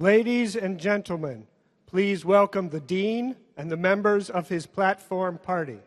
Ladies and gentlemen, please welcome the Dean and the members of his platform party.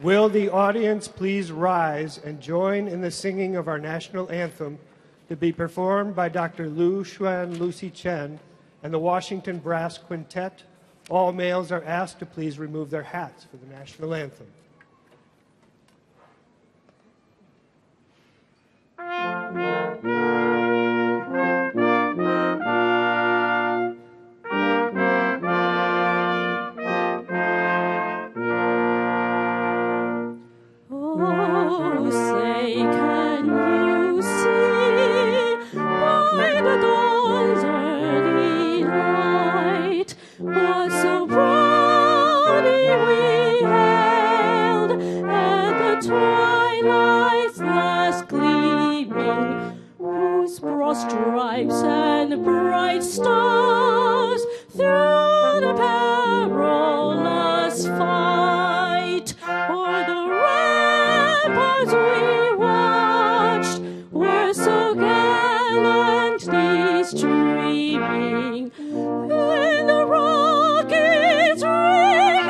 Will the audience please rise and join in the singing of our national anthem to be performed by Dr. Lu Xuan Lucy Chen and the Washington Brass Quintet? All males are asked to please remove their hats for the national anthem. Stripes and bright stars through the perilous fight, o'er the ramparts we watched were so gallantly streaming, and the rockets wriggling,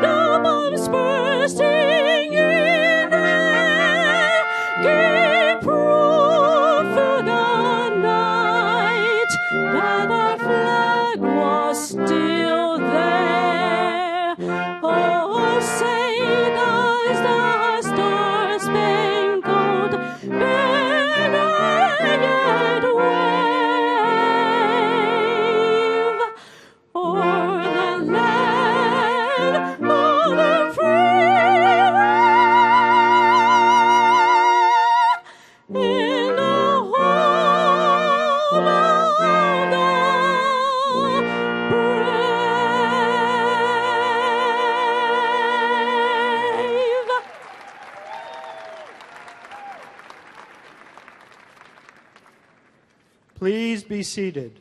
the bombs bursting in air, gave proof through the night that our flag was still there. Oh, say does the star-spangled banner yet wave o'er the land of the free, in the home of the brave. Please be seated.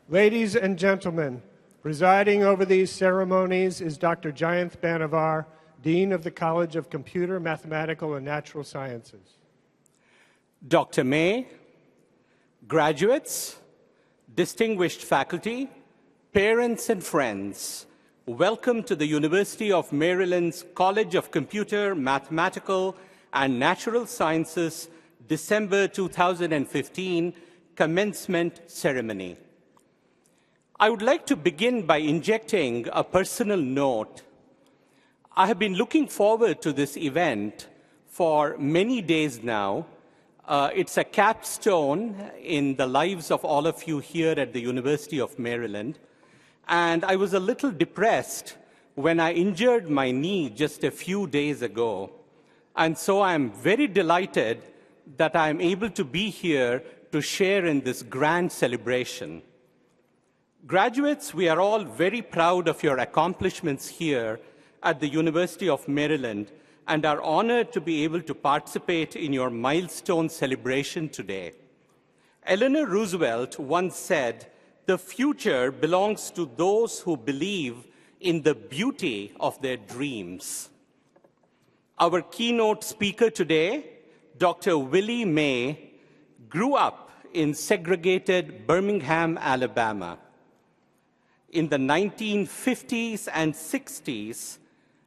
Ladies and gentlemen, presiding over these ceremonies is Dr. Jayanth Banavar, Dean of the College of Computer, Mathematical, and Natural Sciences. Dr. May, graduates, distinguished faculty, parents and friends, welcome to the University of Maryland's College of Computer, Mathematical, and Natural Sciences December 2015 commencement ceremony. I would like to begin by injecting a personal note. I have been looking forward to this event for many days now. It's a capstone in the lives of all of you here at the University of Maryland. And I was a little depressed when I injured my knee just a few days ago. And so I'm very delighted that I'm able to be here to share in this grand celebration. Graduates, we are all very proud of your accomplishments here at the University of Maryland and are honored to be able to participate in your milestone celebration today. Eleanor Roosevelt once said, "The future belongs to those who believe in the beauty of their dreams." Our keynote speaker today, Dr. Willie May, grew up in segregated Birmingham, Alabama. In the 1950s and 60s,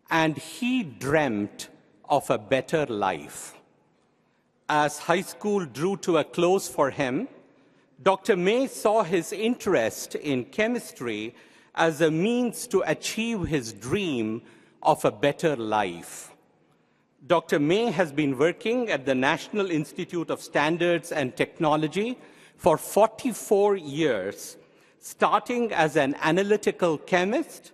and he dreamt of a better life. As high school drew to a close for him, Dr. May saw his interest in chemistry as a means to achieve his dream of a better life. Dr. May has been working at the National Institute of Standards and Technology for 44 years, starting as an analytical chemist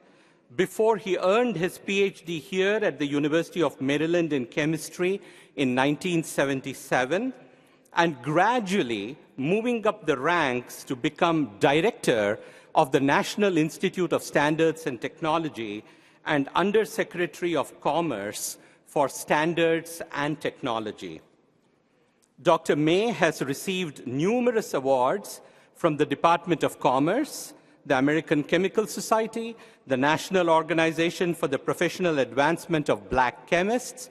before he earned his Ph.D. here at the University of Maryland in chemistry in 1977, and gradually moving up the ranks to become director of the National Institute of Standards and Technology and Undersecretary of Commerce for Standards and Technology. Dr. May has received numerous awards from the Department of Commerce, the American Chemical Society, the National Organization for the Professional Advancement of Black Chemists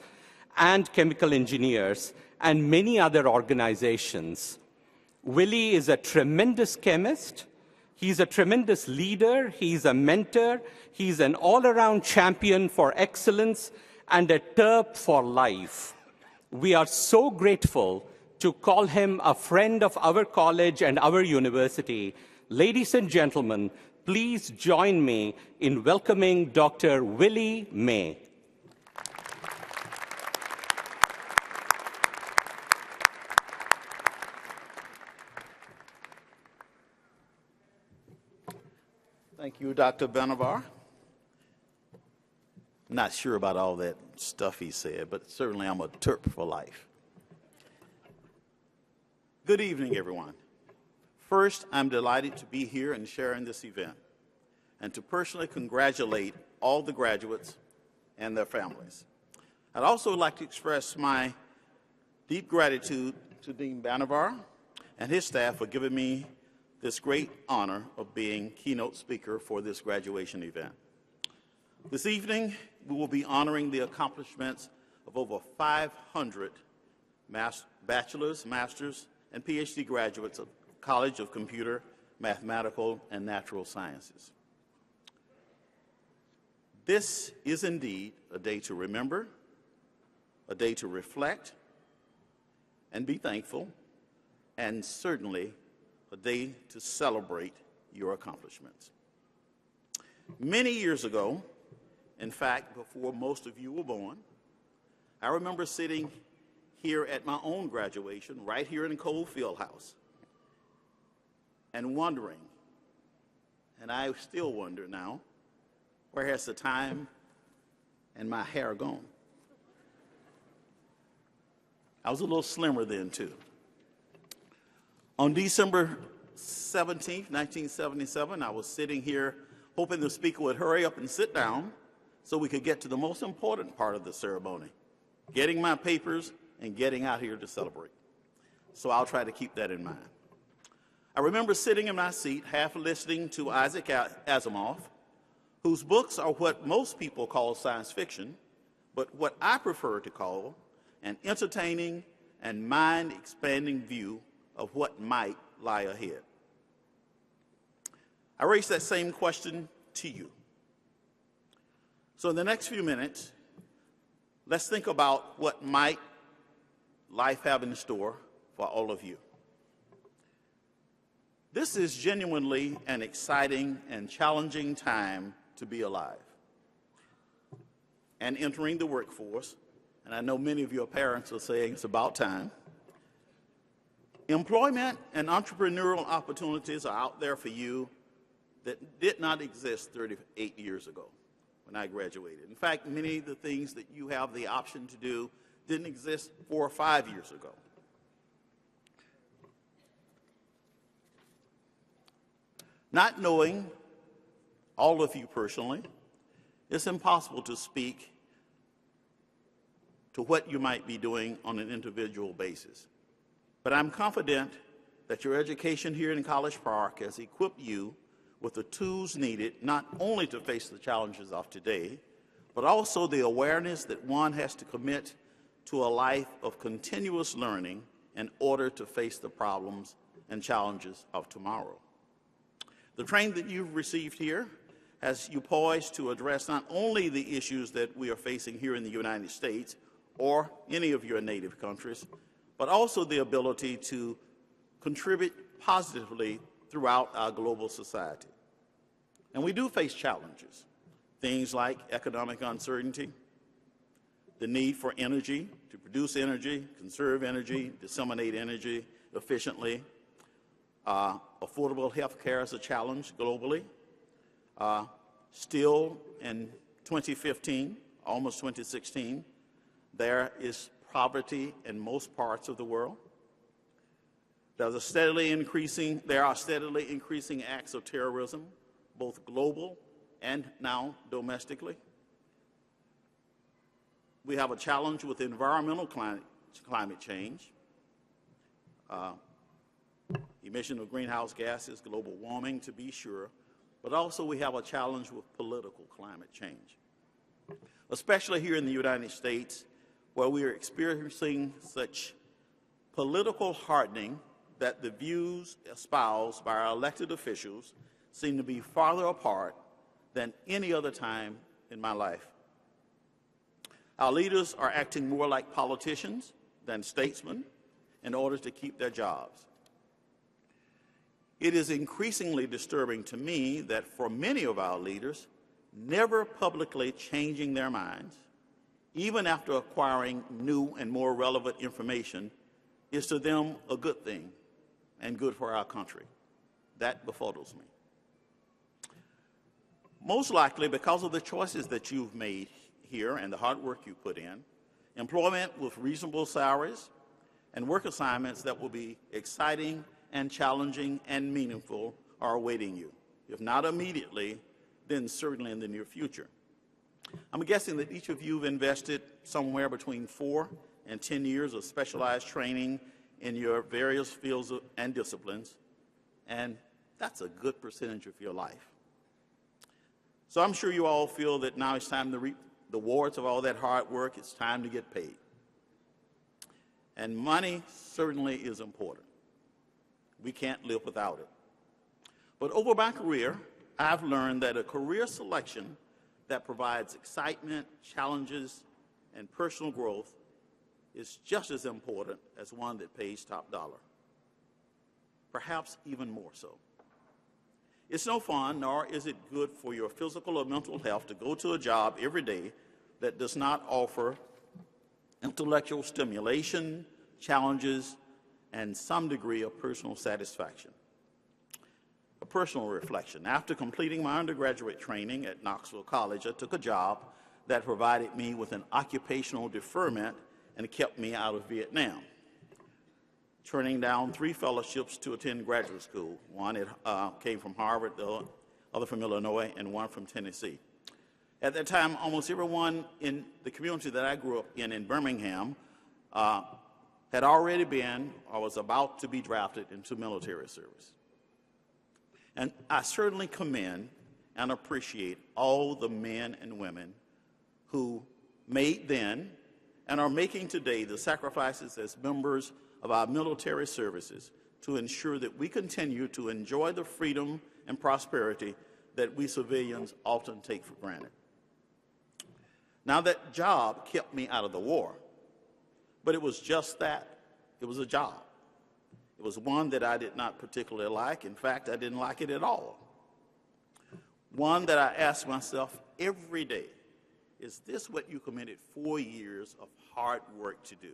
and Chemical Engineers, and many other organizations. Willie is a tremendous chemist. He's a tremendous leader. He's a mentor. He's an all-around champion for excellence and a terp for life. We are so grateful to call him a friend of our college and our university. Ladies and gentlemen, please join me in welcoming Dr. Willie May. Thank you, Dr. Benavar. Not sure about all that stuff he said, but certainly I'm a terp for life. Good evening, everyone. First, I'm delighted to be here and sharing this event, and to personally congratulate all the graduates and their families. I'd also like to express my deep gratitude to Dean Benavar and his staff for giving me this great honor of being keynote speaker for this graduation event. This evening, we will be honoring the accomplishments of over 500 bachelor's, master's, and Ph.D. graduates of College of Computer, Mathematical, and Natural Sciences. This is indeed a day to remember, a day to reflect and be thankful, and certainly a day to celebrate your accomplishments. Many years ago, in fact, before most of you were born, I remember sitting here at my own graduation, right here in Cole Fieldhouse, and wondering, and I still wonder now, where has the time and my hair gone? I was a little slimmer then, too. On December 17th, 1977, I was sitting here hoping the speaker would hurry up and sit down so we could get to the most important part of the ceremony, getting my papers and getting out here to celebrate. So I'll try to keep that in mind. I remember sitting in my seat, half listening to Isaac Asimov, whose books are what most people call science fiction, but what I prefer to call an entertaining and mind-expanding view of what might lie ahead. I raise that same question to you. So in the next few minutes, let's think about what might life have in store for all of you. This is genuinely an exciting and challenging time to be alive and entering the workforce, and I know many of your parents are saying it's about time. Employment and entrepreneurial opportunities are out there for you that did not exist 38 years ago when I graduated. In fact, many of the things that you have the option to do didn't exist 4 or 5 years ago. Not knowing all of you personally, it's impossible to speak to what you might be doing on an individual basis. But I'm confident that your education here in College Park has equipped you with the tools needed not only to face the challenges of today, but also the awareness that one has to commit to a life of continuous learning in order to face the problems and challenges of tomorrow. The training that you've received here has you poised to address not only the issues that we are facing here in the United States or any of your native countries, but also the ability to contribute positively throughout our global society. And we do face challenges, things like economic uncertainty, the need for energy, to produce energy, conserve energy, disseminate energy efficiently. Affordable health care is a challenge globally. Still in 2015, almost 2016, there is poverty in most parts of the world. There are steadily increasing acts of terrorism, both global and now domestically. We have a challenge with environmental climate change, emission of greenhouse gases, global warming to be sure, but also we have a challenge with political climate change, especially here in the United States, where we are experiencing such political hardening that the views espoused by our elected officials seem to be farther apart than any other time in my life. Our leaders are acting more like politicians than statesmen in order to keep their jobs. It is increasingly disturbing to me that for many of our leaders, never publicly changing their minds, even after acquiring new and more relevant information, is to them a good thing and good for our country. That befuddles me. Most likely because of the choices that you've made here and the hard work you put in, employment with reasonable salaries and work assignments that will be exciting and challenging and meaningful are awaiting you. If not immediately, then certainly in the near future. I'm guessing that each of you have invested somewhere between 4 and 10 years of specialized training in your various fields and disciplines, and that's a good percentage of your life. So I'm sure you all feel that now it's time to reap the rewards of all that hard work. It's time to get paid. And money certainly is important. We can't live without it. But over my career, I've learned that a career selection that provides excitement, challenges, and personal growth is just as important as one that pays top dollar, perhaps even more so. It's no fun, nor is it good for your physical or mental health to go to a job every day that does not offer intellectual stimulation, challenges, and some degree of personal satisfaction. A personal reflection. After completing my undergraduate training at Knoxville College, I took a job that provided me with an occupational deferment and kept me out of Vietnam, turning down 3 fellowships to attend graduate school. One came from Harvard, the other from Illinois, and one from Tennessee. At that time, almost everyone in the community that I grew up in Birmingham, had already been or was about to be drafted into military service. And I certainly commend and appreciate all the men and women who made then and are making today the sacrifices as members of our military services to ensure that we continue to enjoy the freedom and prosperity that we civilians often take for granted. Now, that job kept me out of the war, But it was just that. It was a job. It was one that I did not particularly like. In fact, I didn't like it at all. One that I asked myself every day, is this what you committed 4 years of hard work to do?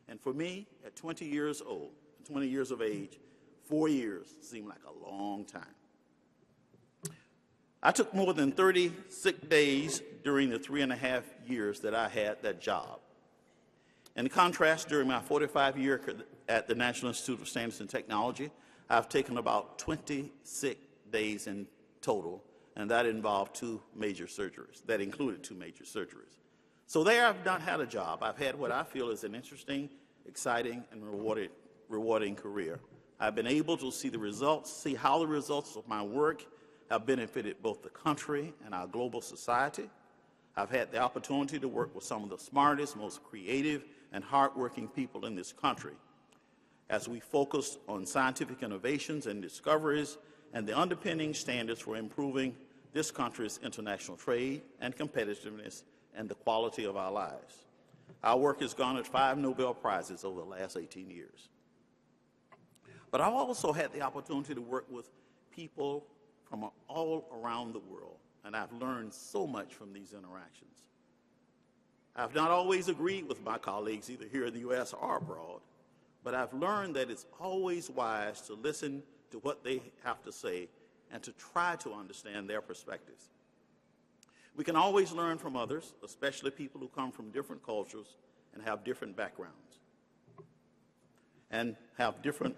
And for me, at 20 years old, 20 years of age, 4 years seemed like a long time. I took more than 30 sick days during the 3.5 years that I had that job. In contrast, during my 45-year at the National Institute of Standards and Technology, I've taken about 20 sick days in total, and that involved 2 major surgeries. That included 2 major surgeries. So there I've not had a job. I've had what I feel is an interesting, exciting, and rewarding career. I've been able to see the results, see how the results of my work have benefited both the country and our global society. I've had the opportunity to work with some of the smartest, most creative, and hardworking people in this country as we focus on scientific innovations and discoveries and the underpinning standards for improving this country's international trade and competitiveness and the quality of our lives. Our work has garnered 5 Nobel Prizes over the last 18 years. But I've also had the opportunity to work with people from all around the world, and I've learned so much from these interactions. I've not always agreed with my colleagues, either here in the U.S. or abroad, but I've learned that it's always wise to listen to what they have to say and to try to understand their perspectives. We can always learn from others, especially people who come from different cultures and have different backgrounds and have different,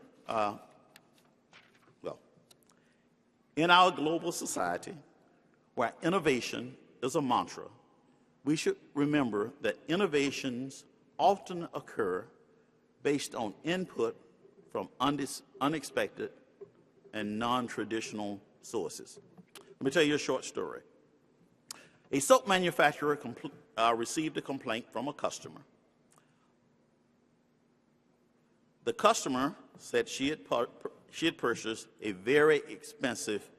in our global society, where innovation is a mantra, we should remember that innovations often occur based on input from unexpected and non-traditional sources. Let me tell you a short story. A soap manufacturer received a complaint from a customer. The customer said she had purchased a very expensive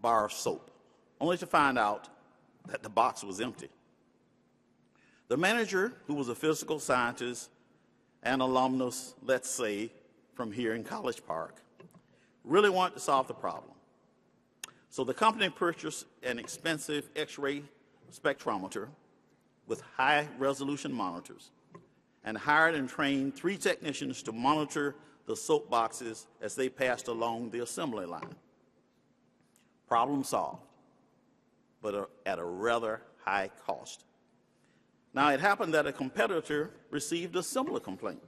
bar of soap, only to find out that the box was empty. The manager, who was a physical scientist and alumnus, let's say, from here in College Park, really wanted to solve the problem. So the company purchased an expensive X-ray spectrometer with high-resolution monitors and hired and trained 3 technicians to monitor the soap boxes as they passed along the assembly line. Problem solved, but at a rather high cost. Now, it happened that a competitor received a similar complaint.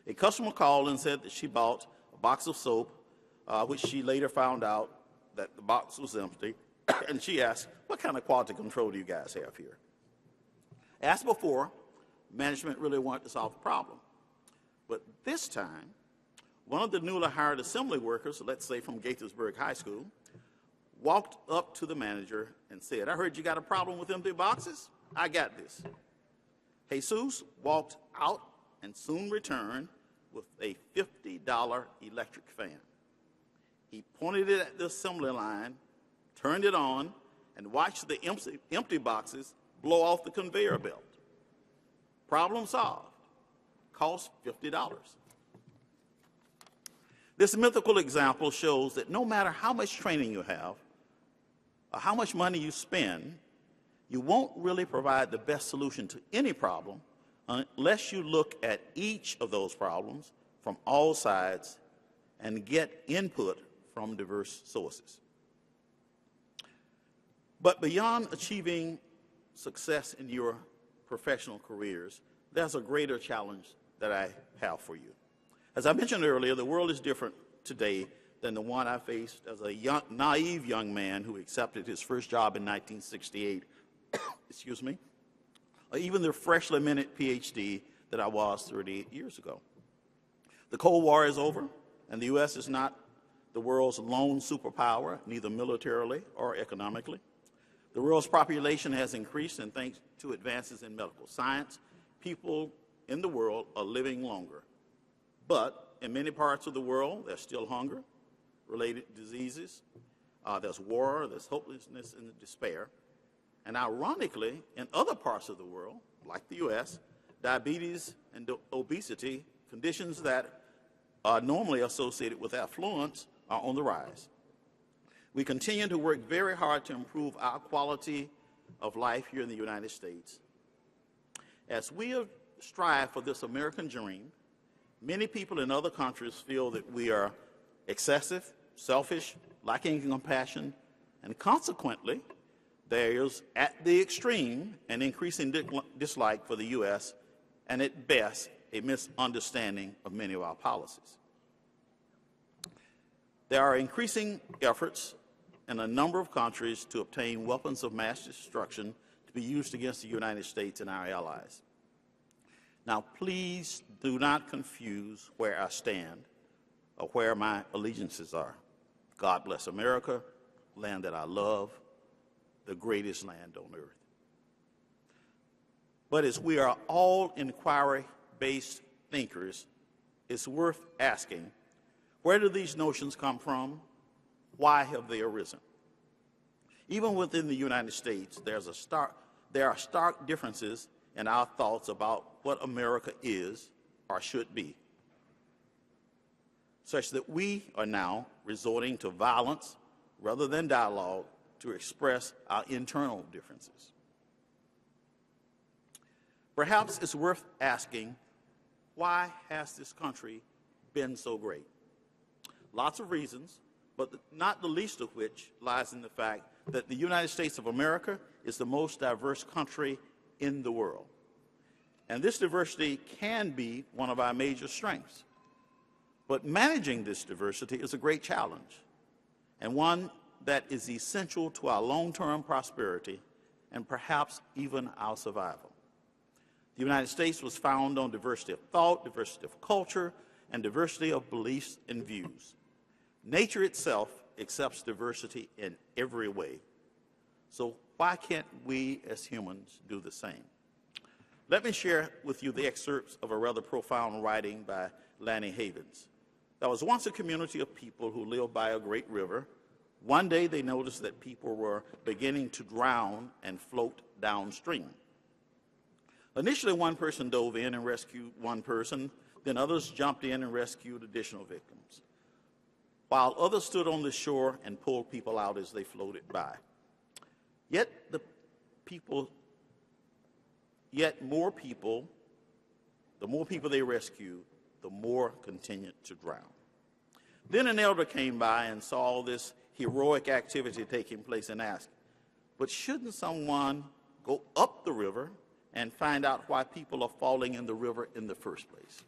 A customer called and said that she bought a box of soap, which she later found out that the box was empty, and she asked, "What kind of quality control do you guys have here?" As before, management really wanted to solve the problem. But this time, one of the newly hired assembly workers, let's say from Gaithersburg High School, walked up to the manager and said, "I heard you got a problem with empty boxes? I got this." Jesus walked out and soon returned with a $50 electric fan. He pointed it at the assembly line, turned it on, and watched the empty boxes blow off the conveyor belt. Problem solved. Cost $50. This mythical example shows that no matter how much training you have or how much money you spend, you won't really provide the best solution to any problem unless you look at each of those problems from all sides and get input from diverse sources. But beyond achieving success in your professional careers, there's a greater challenge that I have for you. As I mentioned earlier, the world is different today than the one I faced as a naive young man who accepted his first job in 1968, excuse me, or even the freshly minted Ph.D. that I was 38 years ago. The Cold War is over, and the U.S. is not the world's lone superpower, neither militarily or economically. The world's population has increased, and thanks to advances in medical science, people in the world are living longer. But in many parts of the world, there's still hunger, related diseases, there's war, there's hopelessness and despair. And ironically, in other parts of the world, like the U.S., diabetes, and obesity, conditions that are normally associated with affluence, are on the rise. We continue to work very hard to improve our quality of life here in the United States. As we strive for this American dream, many people in other countries feel that we are excessive, selfish, lacking in compassion, and consequently, there is, at the extreme, an increasing dislike for the U.S. and, at best, a misunderstanding of many of our policies. There are increasing efforts in a number of countries to obtain weapons of mass destruction to be used against the United States and our allies. Now, please do not confuse where I stand or where my allegiances are. God bless America, land that I love, the greatest land on earth. But as we are all inquiry-based thinkers, it's worth asking, where do these notions come from? Why have they arisen? Even within the United States, there are stark differences in our thoughts about what America is or should be, such that we are now resorting to violence rather than dialogue to express our internal differences. Perhaps it's worth asking, why has this country been so great? Lots of reasons, but not the least of which lies in the fact that the United States of America is the most diverse country in the world. And this diversity can be one of our major strengths. But managing this diversity is a great challenge, and one that is essential to our long-term prosperity and perhaps even our survival. The United States was founded on diversity of thought, diversity of culture, and diversity of beliefs and views. Nature itself accepts diversity in every way. So why can't we as humans do the same? Let me share with you the excerpts of a rather profound writing by Lanny Havens. There was once a community of people who lived by a great river. One day they noticed that people were beginning to drown and float downstream. Initially, one person dove in and rescued one person, then others jumped in and rescued additional victims, while others stood on the shore and pulled people out as they floated by. Yet the more people they rescued, the more continued to drown. Then an elder came by and saw all this heroic activity taking place and asked, but shouldn't someone go up the river and find out why people are falling in the river in the first place?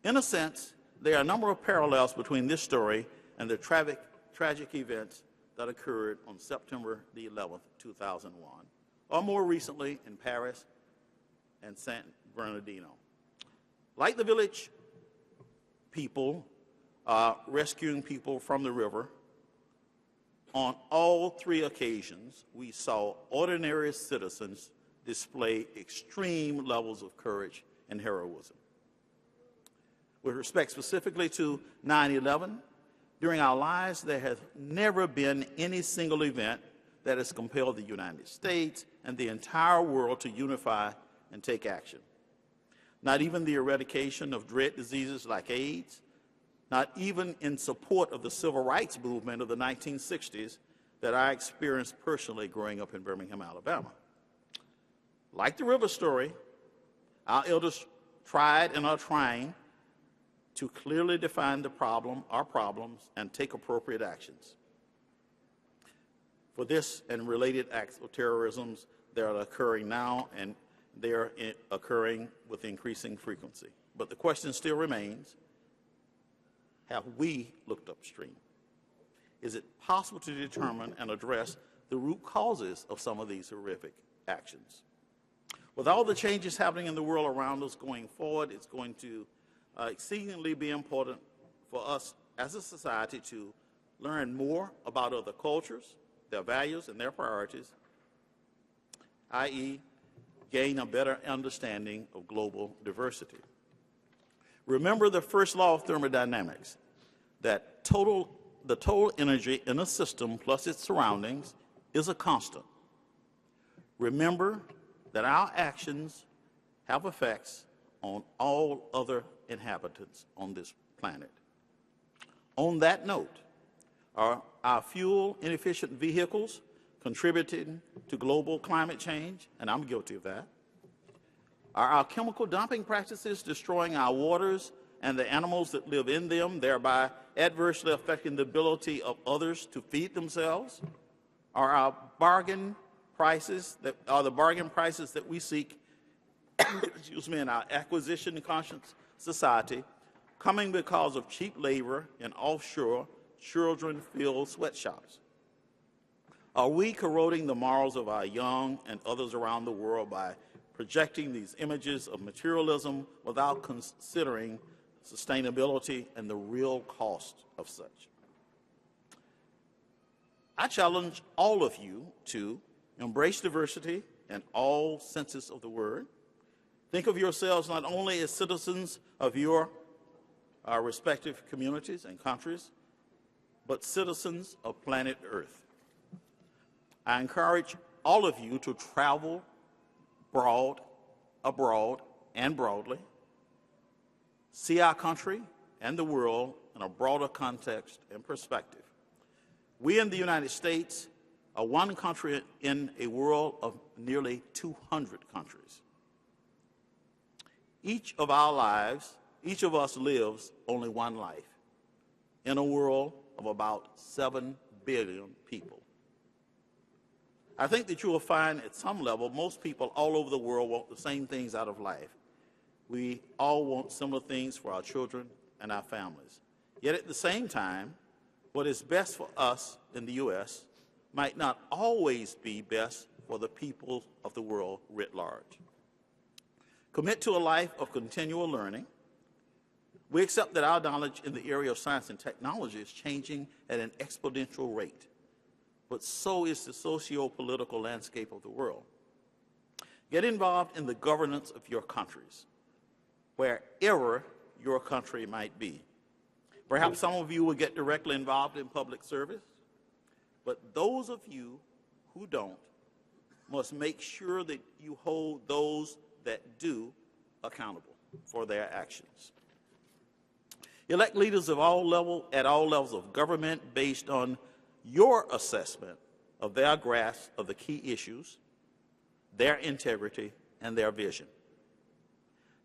In a sense, there are a number of parallels between this story and the tragic events that occurred on September the 11th, 2001, or more recently in Paris and San Bernardino. Like the village people rescuing people from the river, on all three occasions, we saw ordinary citizens display extreme levels of courage and heroism. With respect specifically to 9/11, during our lives, there has never been any single event that has compelled the United States and the entire world to unify and take action. Not even the eradication of dread diseases like AIDS, not even in support of the civil rights movement of the 1960s that I experienced personally growing up in Birmingham, Alabama. Like the river story, our elders tried and are trying to clearly define our problems, and take appropriate actions. For this and related acts of terrorism that are occurring now, and they are occurring with increasing frequency. But the question still remains, have we looked upstream? Is it possible to determine and address the root causes of some of these horrific actions? With all the changes happening in the world around us going forward, it's going to exceedingly be important for us as a society to learn more about other cultures, their values, and their priorities, i.e., gain a better understanding of global diversity. Remember the first law of thermodynamics, that the total energy in a system plus its surroundings is a constant. Remember that our actions have effects on all other inhabitants on this planet. On that note, are our fuel-inefficient vehicles contributing to global climate change? And I'm guilty of that. Are our chemical dumping practices destroying our waters and the animals that live in them, thereby adversely affecting the ability of others to feed themselves? Are our bargain prices the bargain prices that we seek excuse me, in our acquisition-conscious society coming because of cheap labor in offshore children-filled sweatshops? Are we corroding the morals of our young and others around the world by projecting these images of materialism without considering sustainability and the real cost of such? I challenge all of you to embrace diversity in all senses of the word. Think of yourselves not only as citizens of your respective communities and countries, but citizens of planet Earth. I encourage all of you to travel abroad and broadly, see our country and the world in a broader context and perspective. We in the United States are one country in a world of nearly 200 countries. Each of us lives only one life in a world of about 7 billion people. I think that you will find at some level most people all over the world want the same things out of life. We all want similar things for our children and our families. Yet at the same time, what is best for us in the U.S. might not always be best for the people of the world writ large. Commit to a life of continual learning. We accept that our knowledge in the area of science and technology is changing at an exponential rate, but so is the socio-political landscape of the world. Get involved in the governance of your countries, wherever your country might be. Perhaps some of you will get directly involved in public service, but those of you who don't must make sure that you hold those that do accountable for their actions. Elect leaders at all levels of government based on your assessment of their grasp of the key issues, their integrity, and their vision,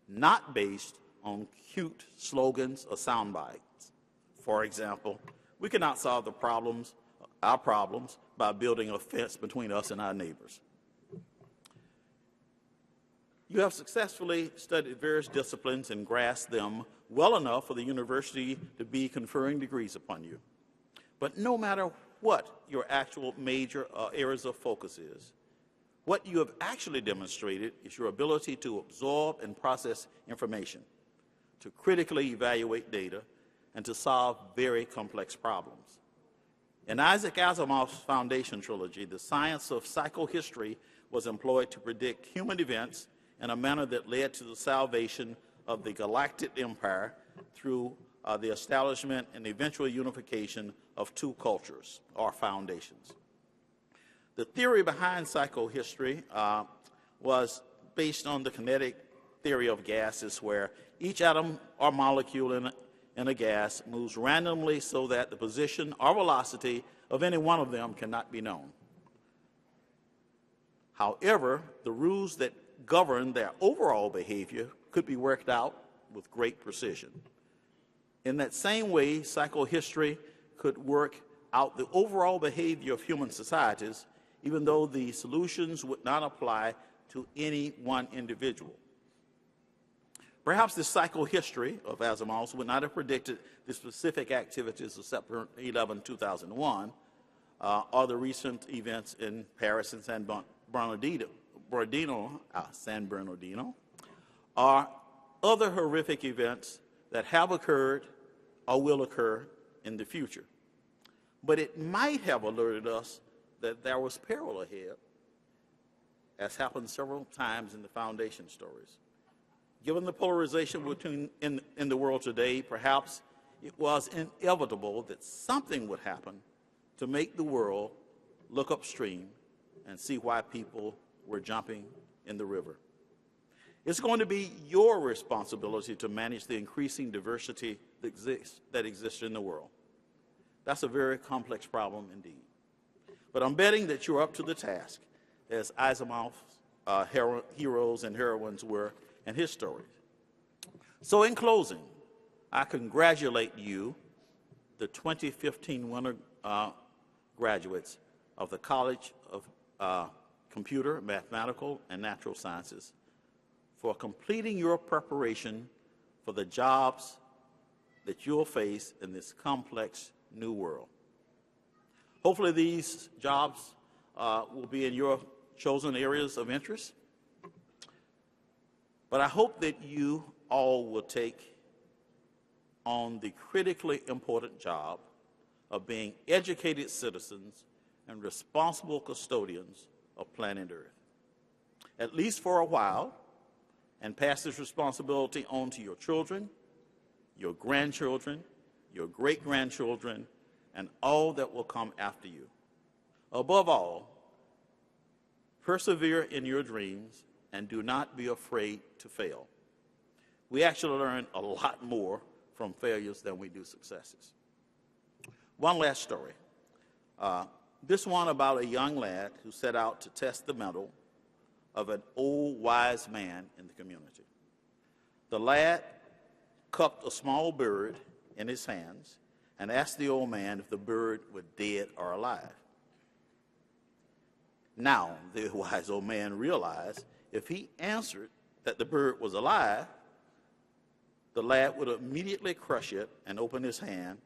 not based on cute slogans or sound bites. For example, we cannot solve our problems by building a fence between us and our neighbors. You have successfully studied various disciplines and grasped them well enough for the university to be conferring degrees upon you. But no matter what your actual major areas of focus is, what you have actually demonstrated is your ability to absorb and process information, to critically evaluate data, and to solve very complex problems. In Isaac Asimov's Foundation trilogy, the science of psychohistory was employed to predict human events in a manner that led to the salvation of the galactic empire through the establishment and eventual unification of two cultures or foundations. The theory behind psychohistory was based on the kinetic theory of gases, where each atom or molecule in a gas moves randomly so that the position or velocity of any one of them cannot be known. However, the rules that govern their overall behavior could be worked out with great precision. In that same way, psychohistory could work out the overall behavior of human societies, even though the solutions would not apply to any one individual. Perhaps the psychohistory of Asimov's would not have predicted the specific activities of September 11, 2001, or the recent events in Paris and San Bernardino, or other horrific events that have occurred or will occur in the future. But it might have alerted us that there was peril ahead, as happened several times in the Foundation stories. Given the polarization in the world today, perhaps it was inevitable that something would happen to make the world look upstream and see why people were jumping in the river. It's going to be your responsibility to manage the increasing diversity that exists in the world. That's a very complex problem indeed. But I'm betting that you're up to the task, as Asimov's heroes and heroines were in his stories. So in closing, I congratulate you, the 2015 winter graduates of the College of Computer, Mathematical, and Natural Sciences, for completing your preparation for the jobs that you'll face in this complex new world. Hopefully these jobs will be in your chosen areas of interest, but I hope that you all will take on the critically important job of being educated citizens and responsible custodians of planet Earth, at least for a while, and pass this responsibility on to your children, your grandchildren, your great-grandchildren, and all that will come after you. Above all, persevere in your dreams and do not be afraid to fail. We actually learn a lot more from failures than we do successes. One last story. This one about a young lad who set out to test the mettle of an old wise man in the community. The lad cupped a small bird in his hands and asked the old man if the bird were dead or alive. Now, the wise old man realized if he answered that the bird was alive, the lad would immediately crush it and open his hand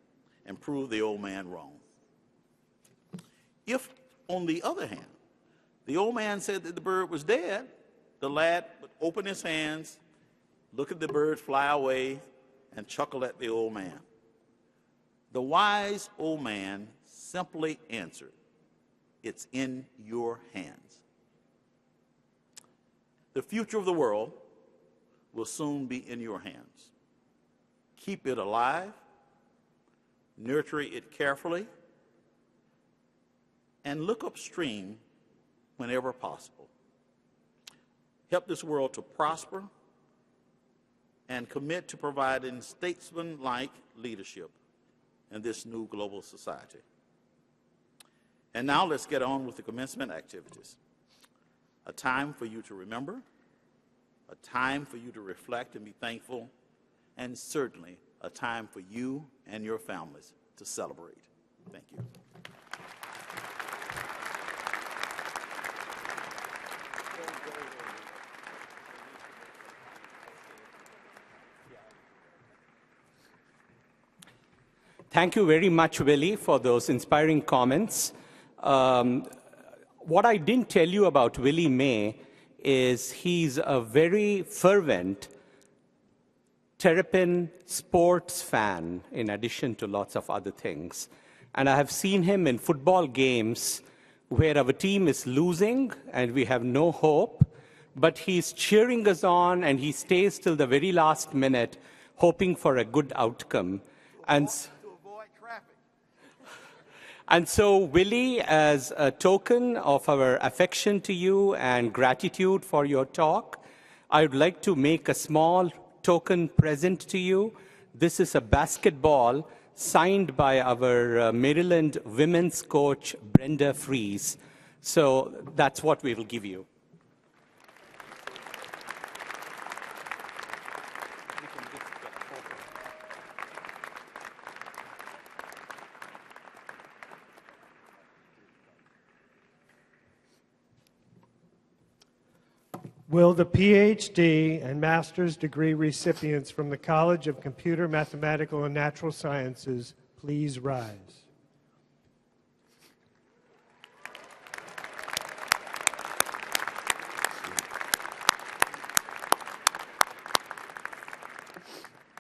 and prove the old man wrong. If, on the other hand, the old man said that the bird was dead, the lad would open his hands, look at the bird fly away, and chuckle at the old man. The wise old man simply answered, "It's in your hands." The future of the world will soon be in your hands. Keep it alive, nurture it carefully, and look upstream whenever possible. Help this world to prosper and commit to providing statesman-like leadership in this new global society. And now let's get on with the commencement activities. A time for you to remember, a time for you to reflect and be thankful, and certainly a time for you and your families to celebrate. Thank you. Thank you very much, Willie, for those inspiring comments. What I didn't tell you about Willie May is he's a very fervent Terrapin sports fan, in addition to lots of other things. And I have seen him in football games where our team is losing and we have no hope, but he's cheering us on and he stays till the very last minute, hoping for a good outcome. And so, Willie, as a token of our affection to you and gratitude for your talk, I would like to make a small token present to you. This is a basketball signed by our Maryland women's coach, Brenda Fries. So that's what we will give you. Will the Ph.D. and master's degree recipients from the College of Computer, Mathematical, and Natural Sciences please rise?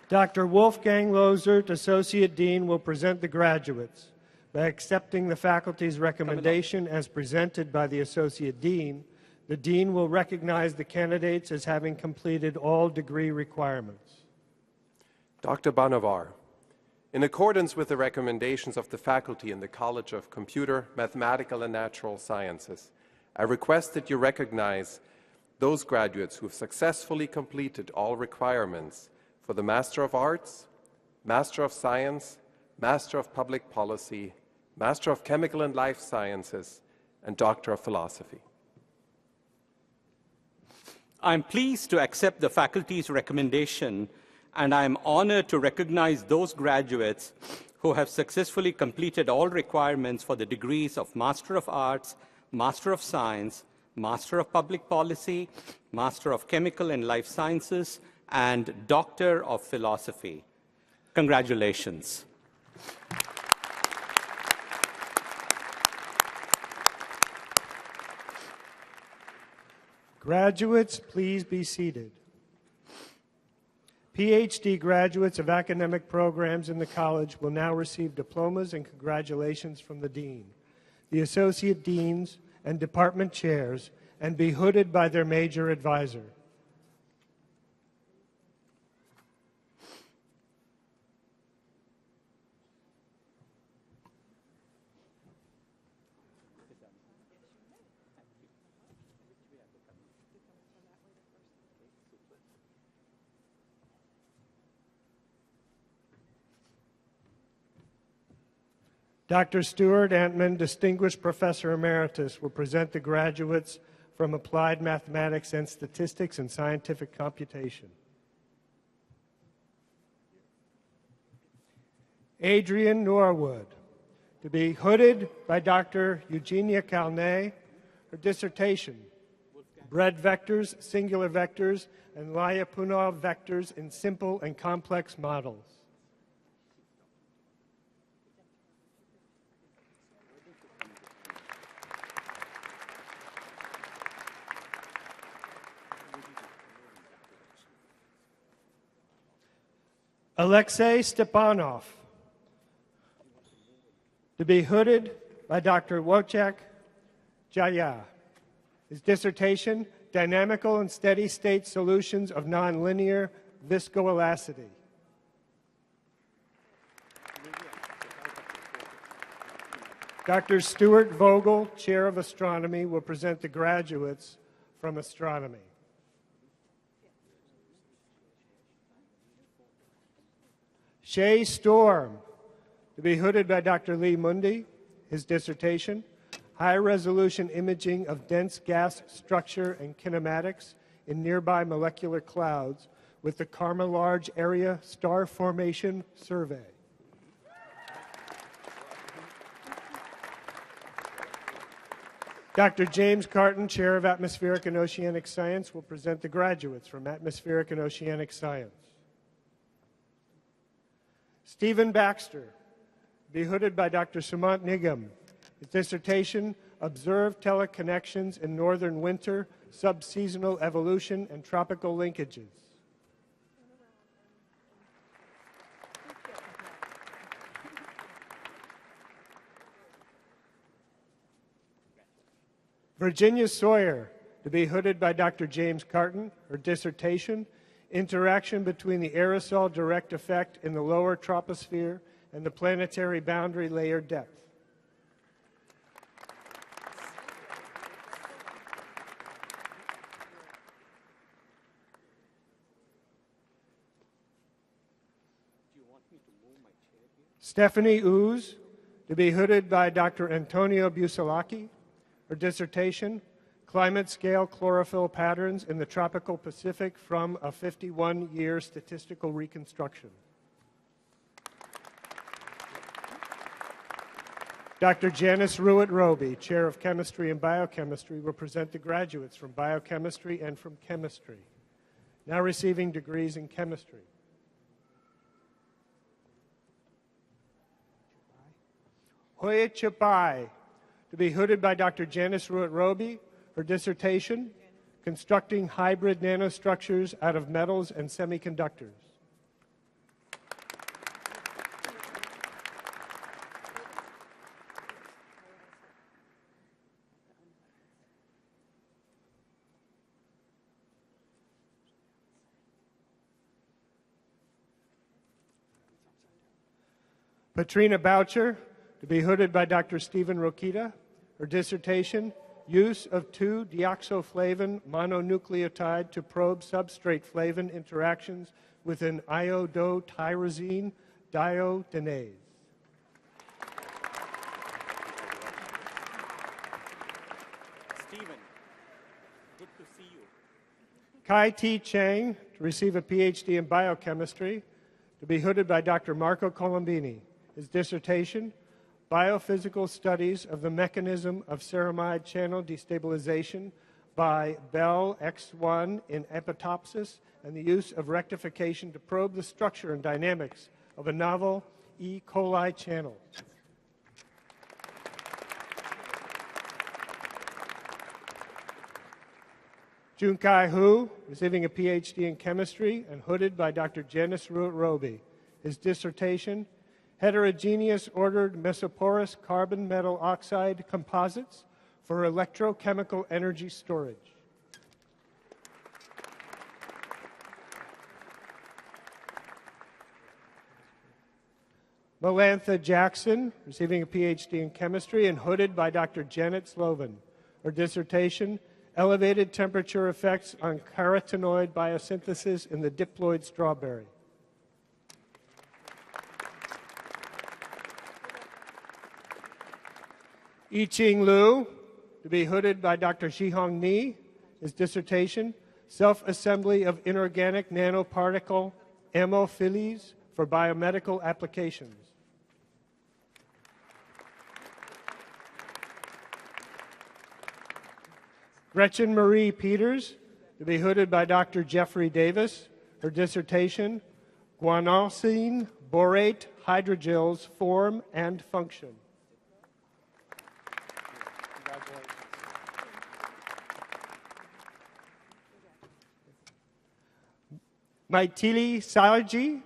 Dr. Wolfgang Lozert, Associate Dean, will present the graduates. By accepting the faculty's recommendation as presented by the Associate Dean, the Dean will recognize the candidates as having completed all degree requirements. Dr. Banavar, in accordance with the recommendations of the faculty in the College of Computer, Mathematical, and Natural Sciences, I request that you recognize those graduates who have successfully completed all requirements for the Master of Arts, Master of Science, Master of Public Policy, Master of Chemical and Life Sciences, and Doctor of Philosophy. I'm pleased to accept the faculty's recommendation, and I'm honored to recognize those graduates who have successfully completed all requirements for the degrees of Master of Arts, Master of Science, Master of Public Policy, Master of Chemical and Life Sciences, and Doctor of Philosophy. Congratulations. Graduates, please be seated. Ph.D. graduates of academic programs in the college will now receive diplomas and congratulations from the dean, the associate deans, and department chairs, and be hooded by their major advisor. Dr. Stuart Antman, Distinguished Professor Emeritus, will present the graduates from Applied Mathematics and Statistics and Scientific Computation. Adrian Norwood, to be hooded by Dr. Eugenia Calnay, her dissertation, Bread Vectors, Singular Vectors, and Lyapunov Vectors in Simple and Complex Models. Alexei Stepanov, to be hooded by Dr. Wojciech Jaya. His dissertation, Dynamical and Steady State Solutions of Nonlinear Viscoelasticity. Dr. Stuart Vogel, Chair of Astronomy, will present the graduates from Astronomy. Shay Storm, to be hooded by Dr. Lee Mundy, his dissertation, High-Resolution Imaging of Dense Gas Structure and Kinematics in Nearby Molecular Clouds with the Karma Large Area Star Formation Survey. Dr. James Carton, Chair of Atmospheric and Oceanic Science, will present the graduates from Atmospheric and Oceanic Science. Stephen Baxter, be hooded by Dr. Sumant Nigam. His dissertation, Observed Teleconnections in Northern Winter, Subseasonal Evolution, and Tropical Linkages. Virginia Sawyer, to be hooded by Dr. James Carton. Her dissertation, Interaction between the aerosol direct effect in the lower troposphere and the planetary boundary layer depth. Stephanie Ooze, to be hooded by Dr. Antonio Busalaki. Her dissertation, Climate Scale Chlorophyll Patterns in the Tropical Pacific from a 51-year Statistical Reconstruction. Dr. Janice Ruitt-Roby, Chair of Chemistry and Biochemistry, will present the graduates from Biochemistry and from Chemistry, now receiving degrees in Chemistry. Hoya Chapai, to be hooded by Dr. Janice Ruitt-Roby. Her dissertation, Constructing Hybrid Nanostructures out of Metals and Semiconductors. Patrina Boucher, to be hooded by Dr. Stephen Rokita. Her dissertation, use of 2-deoxyflavin mononucleotide to probe substrate flavin interactions with an iodotyrosine diodenase. Stephen, good to see you. Kai T. Chang to receive a Ph.D. in biochemistry, to be hooded by Dr. Marco Colombini. His dissertation, Biophysical Studies of the Mechanism of Ceramide Channel Destabilization by Bell X1 in Epitopsis and the Use of Rectification to Probe the Structure and Dynamics of a Novel E. coli Channel. Junkai Hu, receiving a Ph.D. in chemistry and hooded by Dr. Janice Ruot-Roby. His dissertation, Heterogeneous Ordered Mesoporous Carbon Metal Oxide Composites for Electrochemical Energy Storage. Melantha Jackson, receiving a Ph.D. in chemistry and hooded by Dr. Janet Slovan. Her dissertation, Elevated Temperature Effects on Carotenoid Biosynthesis in the Diploid Strawberry. Yiqing Liu, to be hooded by Dr. Shihong Ni. His dissertation, Self-Assembly of Inorganic Nanoparticle Ammophilies for Biomedical Applications. Gretchen Marie Peters, to be hooded by Dr. Jeffrey Davis. Her dissertation, Guanosine Borate Hydrogels Form and Function. Maitili Salaji,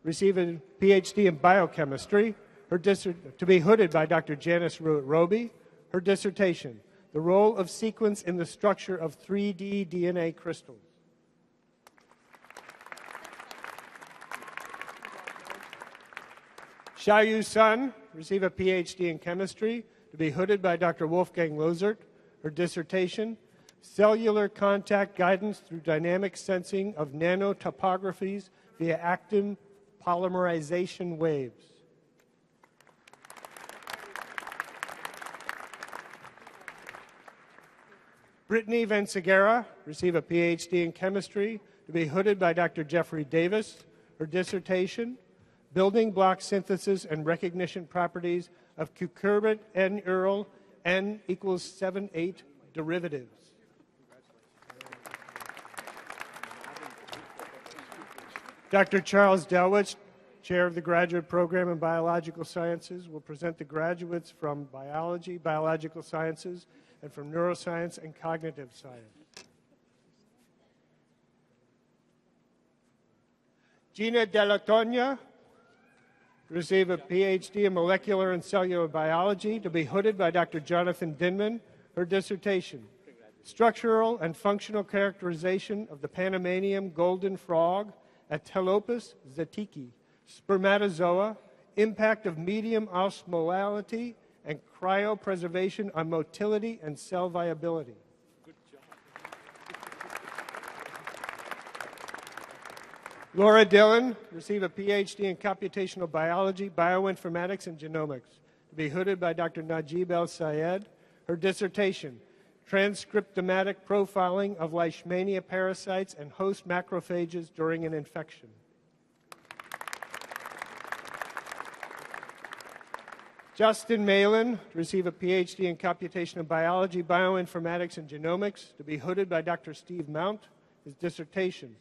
receiving a Ph.D. in biochemistry, to be hooded by Dr. Janice Ruot-Roby. Her dissertation, The Role of Sequence in the Structure of 3D DNA Crystals. Xiaoyu Sun, receive a Ph.D. in chemistry, to be hooded by Dr. Wolfgang Lozert. Her dissertation, Cellular Contact Guidance through Dynamic Sensing of Nanotopographies via Actin Polymerization Waves. Brittany Vansegara, receive a Ph.D. in chemistry, to be hooded by Dr. Jeffrey Davis. Her dissertation, Building Block Synthesis and Recognition Properties of Cucurbit N-Url N equals 7,8 derivatives. Dr. Charles Delwich, Chair of the Graduate Program in Biological Sciences, will present the graduates from Biology, Biological Sciences, and from Neuroscience and Cognitive Science. Gina Della Tonia, receive a Ph.D. in Molecular and Cellular Biology, to be hooded by Dr. Jonathan Dinman. Her dissertation, Structural and Functional Characterization of the Panamanian Golden Frog, Atelopus zatiki, Spermatozoa, Impact of Medium Osmolality and Cryopreservation on Motility and Cell Viability. Good job. Laura Dillon, receive a Ph.D. in Computational Biology, Bioinformatics, and Genomics, to be hooded by Dr. Najib El-Sayed. Her dissertation, Transcriptomatic Profiling of Leishmania Parasites and Host Macrophages During an Infection. Justin Malin, to receive a Ph.D. in Computational Biology, Bioinformatics, and Genomics, to be hooded by Dr. Steve Mount. His dissertation,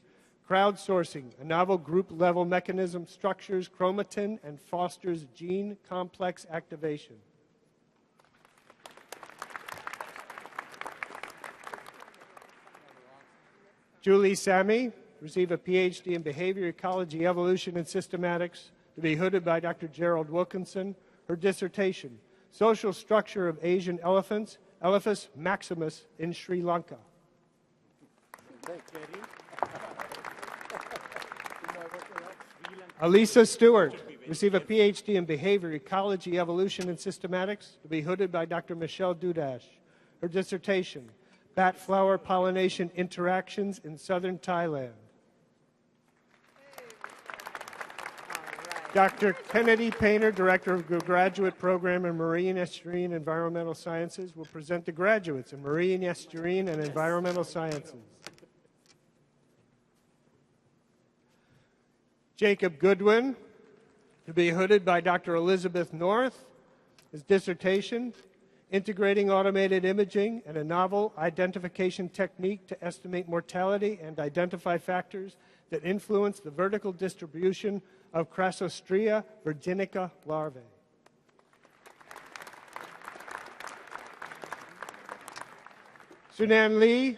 Crowdsourcing, a novel group-level mechanism structures chromatin and fosters gene complex activation. Julie Sammy, receive a Ph.D. in Behavior Ecology, Evolution, and Systematics, to be hooded by Dr. Gerald Wilkinson. Her dissertation, Social Structure of Asian Elephants, Elephas maximus in Sri Lanka. Alisa Stewart, receive a Ph.D. in Behavior Ecology, Evolution, and Systematics, to be hooded by Dr. Michelle Dudash. Her dissertation, Bat Flower Pollination Interactions in Southern Thailand. Dr. Kennedy Painter, Director of the Graduate Program in Marine, Estuarine, and Environmental Sciences, will present the graduates in Marine, Estuarine, and Environmental Sciences. Jacob Goodwin, to be hooded by Dr. Elizabeth North. His dissertation, Integrating Automated Imaging and a Novel Identification Technique to Estimate Mortality and Identify Factors that Influence the Vertical Distribution of Crassostrea virginica larvae. Sunan Lee,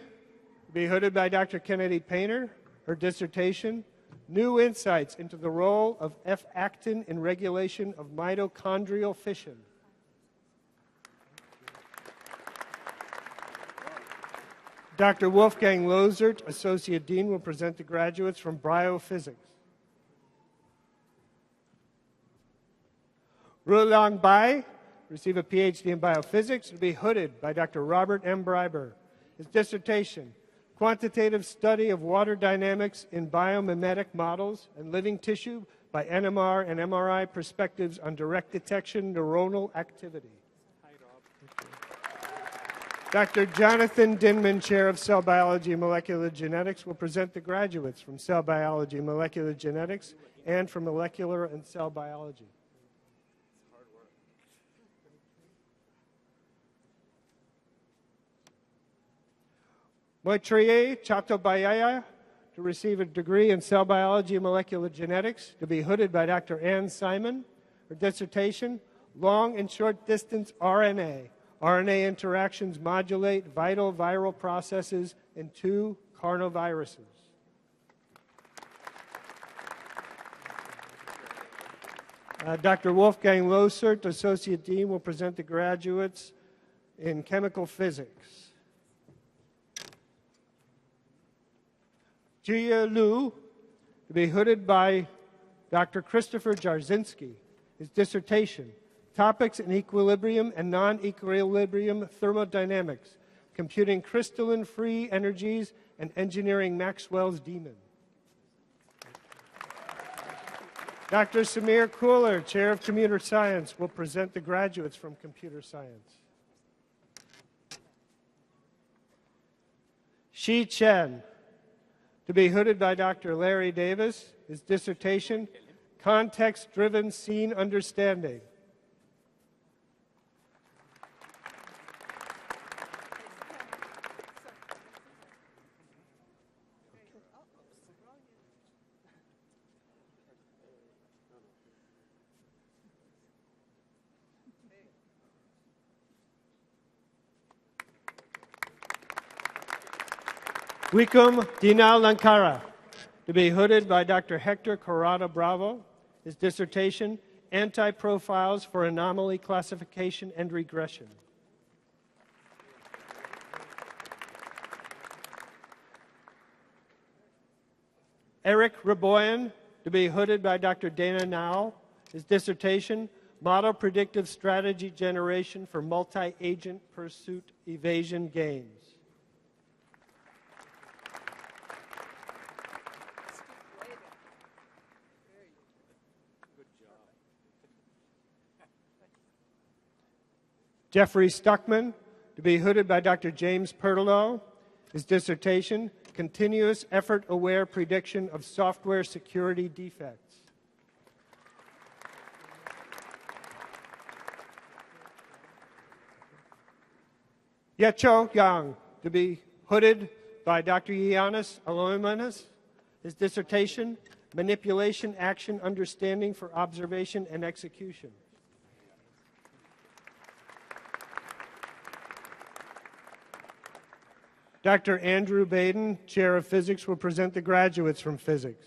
to be hooded by Dr. Kennedy Painter. Her dissertation, New Insights into the Role of F-actin in Regulation of Mitochondrial Fission. Dr. Wolfgang Lozert, Associate Dean, will present the graduates from Biophysics. Rulang Bai, receive a Ph.D. in Biophysics, will be hooded by Dr. Robert M. Breiber. His dissertation, Quantitative Study of Water Dynamics in Biomimetic Models and Living Tissue by NMR and MRI Perspectives on Direct Detection Neuronal Activity. Dr. Jonathan Dinman, Chair of Cell Biology and Molecular Genetics, will present the graduates from Cell Biology and Molecular Genetics and from Molecular and Cell Biology. Moitriye Chattobayaya, to receive a degree in Cell Biology and Molecular Genetics, to be hooded by Dr. Ann Simon. Her dissertation, Long and Short Distance RNA. RNA interactions modulate vital viral processes in 2 carnoviruses. Dr. Wolfgang Losert, Associate Dean, will present the graduates in Chemical Physics. Jia Liu, to be hooded by Dr. Christopher Jarzynski. His dissertation, Topics in Equilibrium and Non-Equilibrium Thermodynamics, Computing Crystalline Free Energies and Engineering Maxwell's Demon. Dr. Samir Kuhler, Chair of Computer Science, will present the graduates from Computer Science. Shi Chen, to be hooded by Dr. Larry Davis. His dissertation, Context-Driven Scene Understanding. Wikum Dinal Lankara, to be hooded by Dr. Hector Corrada Bravo. His dissertation, Anti-Profiles for Anomaly Classification and Regression. Eric Raboyan, to be hooded by Dr. Dana Nau. His dissertation, Model Predictive Strategy Generation for Multi-Agent Pursuit Evasion Games. Jeffrey Stuckman, to be hooded by Dr. James Pertolo. His dissertation, Continuous Effort-Aware Prediction of Software Security Defects. Yecho Yang, to be hooded by Dr. Giannis Aloymanis. His dissertation, Manipulation Action Understanding for Observation and Execution. Dr. Andrew Baden, Chair of Physics, will present the graduates from Physics.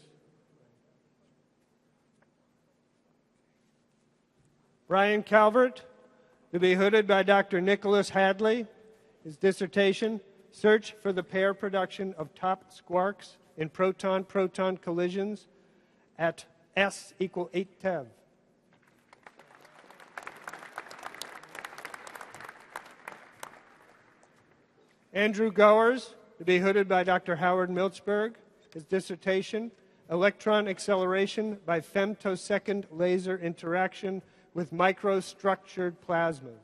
Brian Calvert, to be hooded by Dr. Nicholas Hadley. His dissertation, Search for the Pair Production of Top Squarks in Proton-Proton Collisions at S = 8 TeV. Andrew Gowers, to be hooded by Dr. Howard Milchberg. His dissertation, Electron Acceleration by Femtosecond Laser Interaction with Microstructured Plasmas.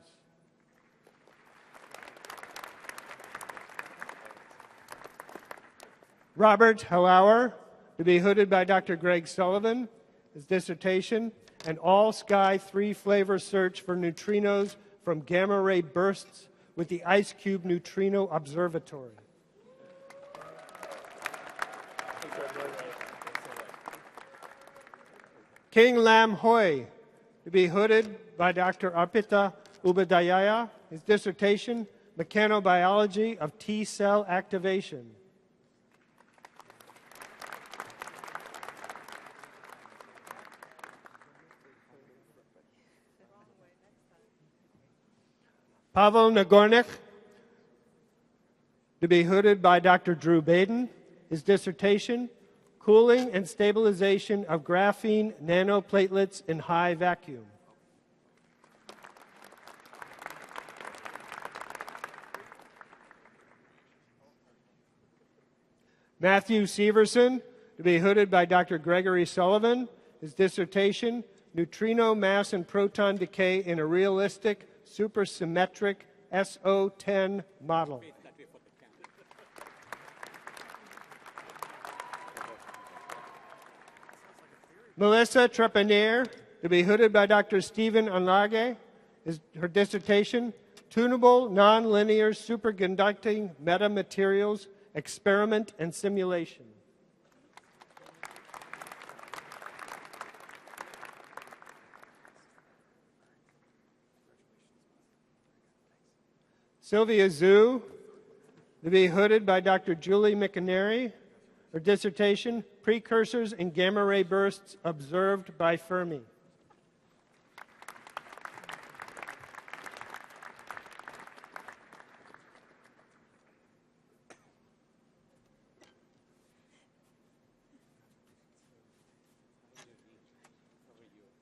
Robert Hallauer, to be hooded by Dr. Greg Sullivan. His dissertation, An All-Sky Three-Flavor Search for Neutrinos from Gamma Ray Bursts with the Ice Cube Neutrino Observatory. King Lam Hoi, to be hooded by Dr. Arpita Ubadayaya. His dissertation, Mechanobiology of T-Cell Activation. Pavel Nagornik, to be hooded by Dr. Drew Baden. His dissertation, Cooling and Stabilization of Graphene Nanoplatelets in High Vacuum. Matthew Severson, to be hooded by Dr. Gregory Sullivan. His dissertation, Neutrino Mass and Proton Decay in a Realistic Supersymmetric SO10 Model. Melissa Trepanier, to be hooded by Dr. Stephen Anlage. Her dissertation, Tunable Nonlinear Superconducting Metamaterials, Experiment and Simulation. Sylvia Zhu, to be hooded by Dr. Julie McInerney. Her dissertation, Precursors in Gamma Ray Bursts Observed by Fermi.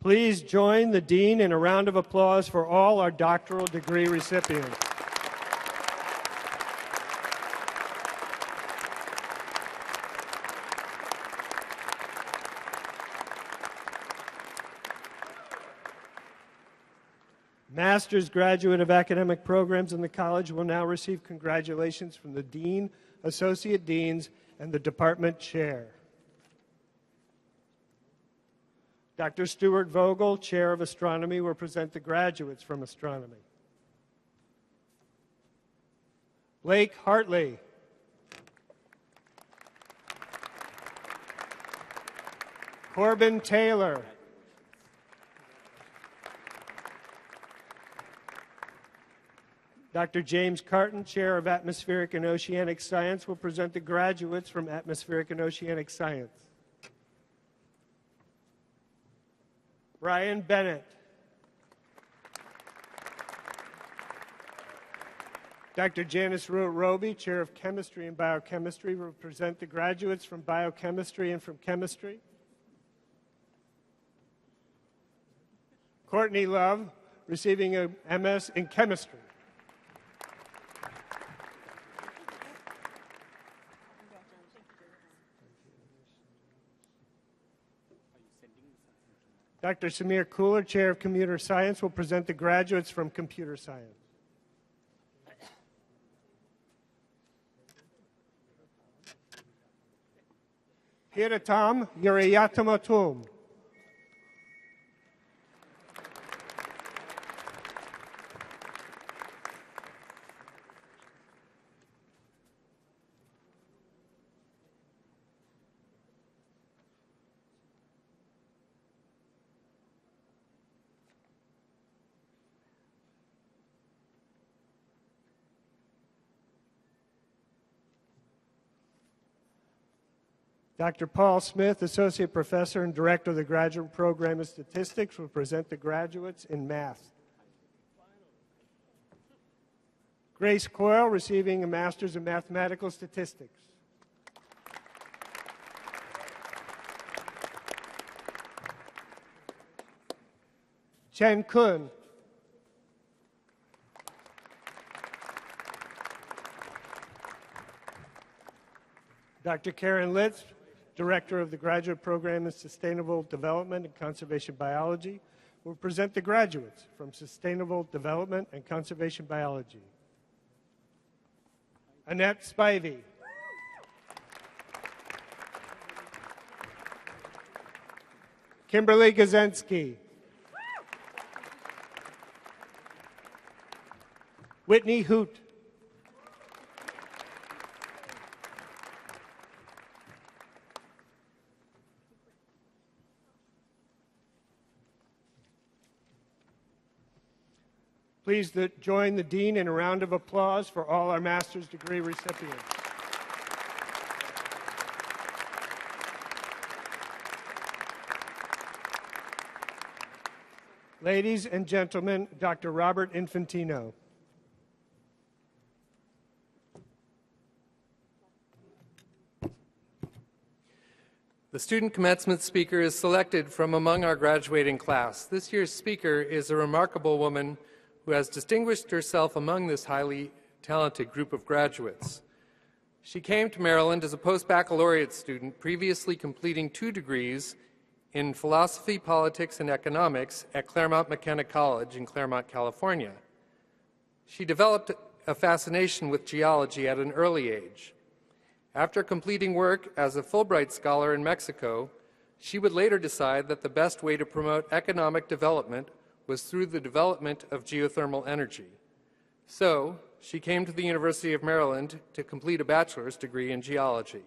Please join the Dean in a round of applause for all our doctoral degree recipients. Master's graduate of academic programs in the college will now receive congratulations from the Dean, Associate Deans, and the Department Chair. Dr. Stuart Vogel, Chair of Astronomy, will present the graduates from astronomy. Blake Hartley. Corbin Taylor. Dr. James Carton, Chair of Atmospheric and Oceanic Science, will present the graduates from Atmospheric and Oceanic Science. Brian Bennett. Dr. Janice Roby, Chair of Chemistry and Biochemistry, will present the graduates from Biochemistry and from Chemistry. Courtney Love, receiving a MS in Chemistry. Dr. Samir Kuhler, Chair of Computer Science, will present the graduates from Computer Science. Piratam Yuriyatamatum. Dr. Paul Smith, Associate Professor and Director of the Graduate Program of Statistics, will present the graduates in math. Grace Coyle, receiving a Master's in Mathematical Statistics. Chen Kun. Dr. Karen Litz, Director of the Graduate Program in Sustainable Development and Conservation Biology, will present the graduates from Sustainable Development and Conservation Biology. Annette Spivey. Kimberly Gazensky. Whitney Hoot. Please join the Dean in a round of applause for all our master's degree recipients. Ladies and gentlemen, Dr. Robert Infantino. The student commencement speaker is selected from among our graduating class. This year's speaker is a remarkable woman who has distinguished herself among this highly talented group of graduates. She came to Maryland as a post-baccalaureate student, previously completing 2 degrees in philosophy, politics, and economics at Claremont McKenna College in Claremont, California. She developed a fascination with geology at an early age. After completing work as a Fulbright scholar in Mexico, she would later decide that the best way to promote economic development was through the development of geothermal energy. So, she came to the University of Maryland to complete a bachelor's degree in geology.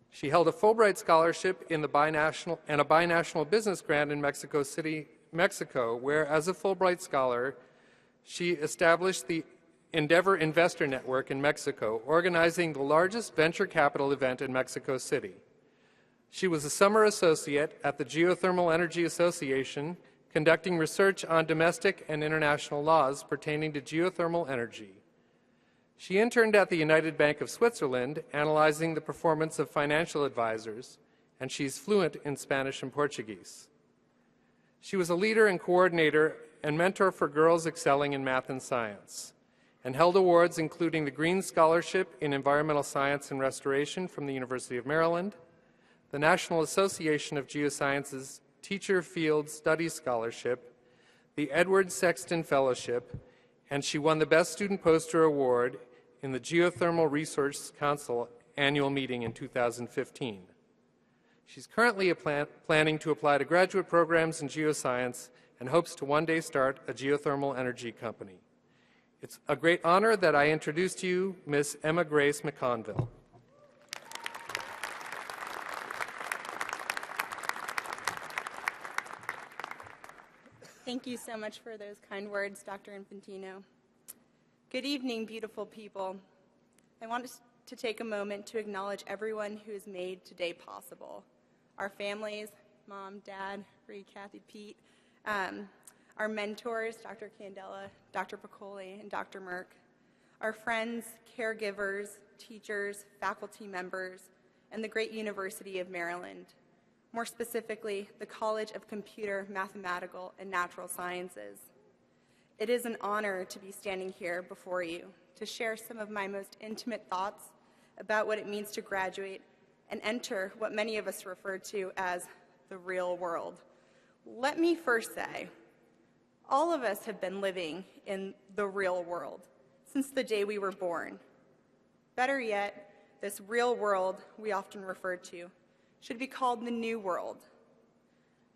She held a Fulbright scholarship in the binational business grant in Mexico City, Mexico, where, as a Fulbright scholar, she established the Endeavor Investor Network in Mexico, organizing the largest venture capital event in Mexico City. She was a summer associate at the Geothermal Energy Association, conducting research on domestic and international laws pertaining to geothermal energy. She interned at the United Bank of Switzerland, analyzing the performance of financial advisors, and she's fluent in Spanish and Portuguese. She was a leader and coordinator and mentor for girls excelling in math and science, and held awards including the Green Scholarship in Environmental Science and Restoration from the University of Maryland, the National Association of Geosciences Teacher Field Studies Scholarship, the Edward Sexton Fellowship, and she won the Best Student Poster Award in the Geothermal Resource Council annual meeting in 2015. She's currently planning to apply to graduate programs in geoscience and hopes to one day start a geothermal energy company. It's a great honor that I introduce to you Miss Emma Grace McConville. Thank you so much for those kind words, Dr. Infantino. Good evening, beautiful people. I want to take a moment to acknowledge everyone who has made today possible. Our families, Mom, Dad, Ree, Kathy, Pete, our mentors, Dr. Candela, Dr. Piccoli, and Dr. Merck, our friends, caregivers, teachers, faculty members, and the great University of Maryland. More specifically, the College of Computer, Mathematical, and Natural Sciences. It is an honor to be standing here before you to share some of my most intimate thoughts about what it means to graduate and enter what many of us refer to as the real world. Let me first say, all of us have been living in the real world since the day we were born. Better yet, this real world we often refer to should be called the new world.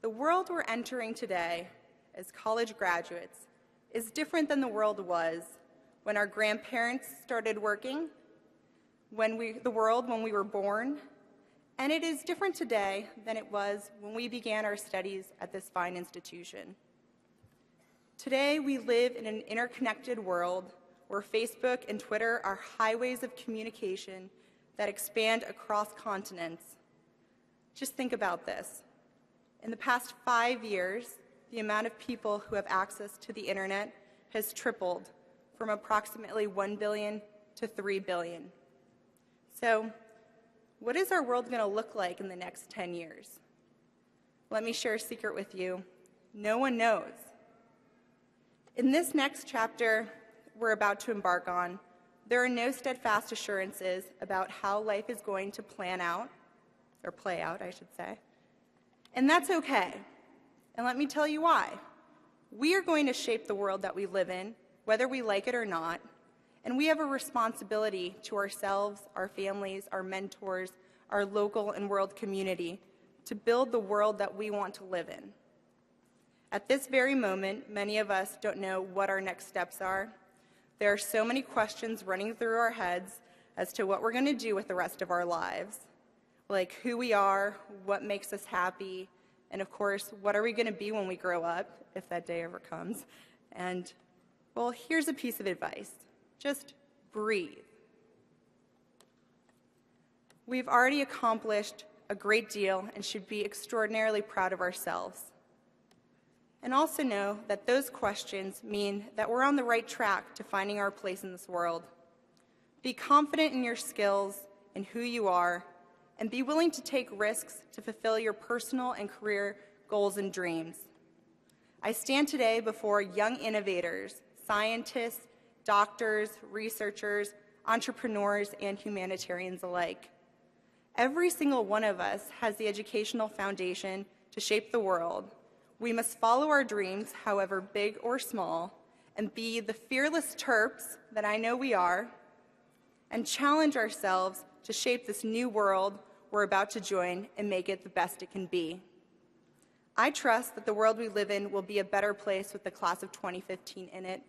The world we're entering today as college graduates is different than the world was when our grandparents started working, the world when we were born, and it is different today than it was when we began our studies at this fine institution. Today, we live in an interconnected world where Facebook and Twitter are highways of communication that expand across continents. Just think about this. In the past 5 years, the amount of people who have access to the internet has tripled from approximately 1 billion to 3 billion. So, what is our world going to look like in the next 10 years? Let me share a secret with you. No one knows. In this next chapter we're about to embark on, There are no steadfast assurances about how life is going to plan out, or play out, I should say. And that's okay. And let me tell you why. We are going to shape the world that we live in, whether we like it or not, and we have a responsibility to ourselves, our families, our mentors, our local and world community to build the world that we want to live in. At this very moment, many of us don't know what our next steps are. There are so many questions running through our heads as to what we're going to do with the rest of our lives, like who we are, what makes us happy, and of course, what are we going to be when we grow up, if that day ever comes. And, well, here's a piece of advice. Just breathe. We've already accomplished a great deal and should be extraordinarily proud of ourselves. And also know that those questions mean that we're on the right track to finding our place in this world. Be confident in your skills and who you are, and be willing to take risks to fulfill your personal and career goals and dreams. I stand today before young innovators, scientists, doctors, researchers, entrepreneurs, and humanitarians alike. Every single one of us has the educational foundation to shape the world. We must follow our dreams, however big or small, and be the fearless Terps that I know we are, and challenge ourselves to shape this new world we're about to join and make it the best it can be. I trust that the world we live in will be a better place with the class of 2015 in it.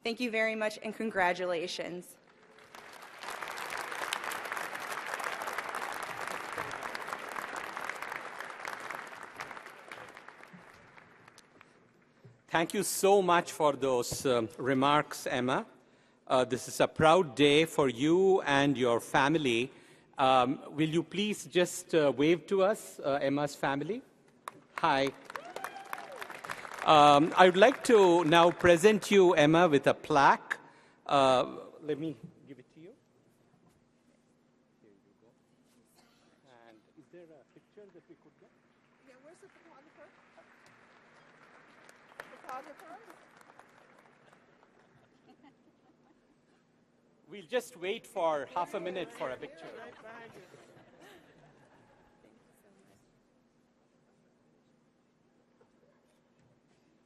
Thank you very much, and congratulations. Thank you so much for those remarks, Emma. This is a proud day for you and your family. Will you please just wave to us, Emma's family? Hi. I would like to now present you, Emma, with a plaque. Let me give it to you. Here you go. And is there a picture that we could get? Yeah, where's the photographer? Photographer? We'll just wait for half a minute for a picture.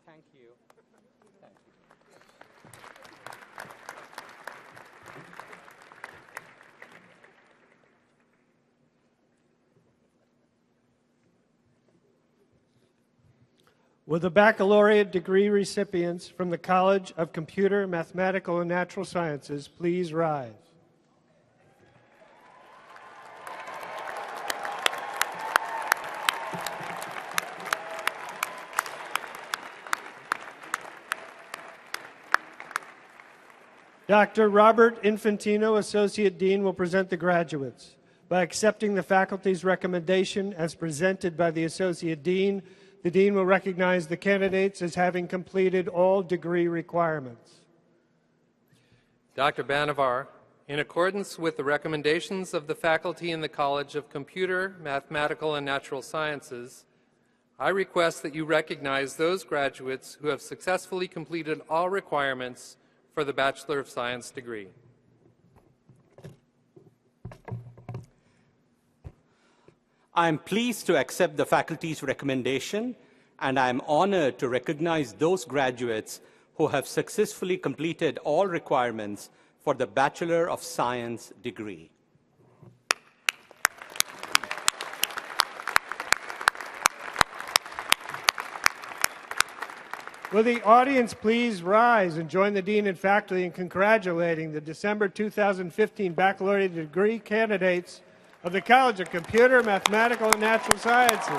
Thank you. Thank you. Will the baccalaureate degree recipients from the College of Computer, Mathematical, and Natural Sciences please rise? Dr. Robert Infantino, Associate Dean, will present the graduates. By accepting the faculty's recommendation as presented by the Associate Dean, the Dean will recognize the candidates as having completed all degree requirements. Dr. Banavar, in accordance with the recommendations of the faculty in the College of Computer, Mathematical, and Natural Sciences, I request that you recognize those graduates who have successfully completed all requirements for the Bachelor of Science degree. I am pleased to accept the faculty's recommendation, and I am honored to recognize those graduates who have successfully completed all requirements for the Bachelor of Science degree. Will the audience please rise and join the Dean and faculty in congratulating the December 2015 baccalaureate degree candidates of the College of Computer, Mathematical, and Natural Sciences.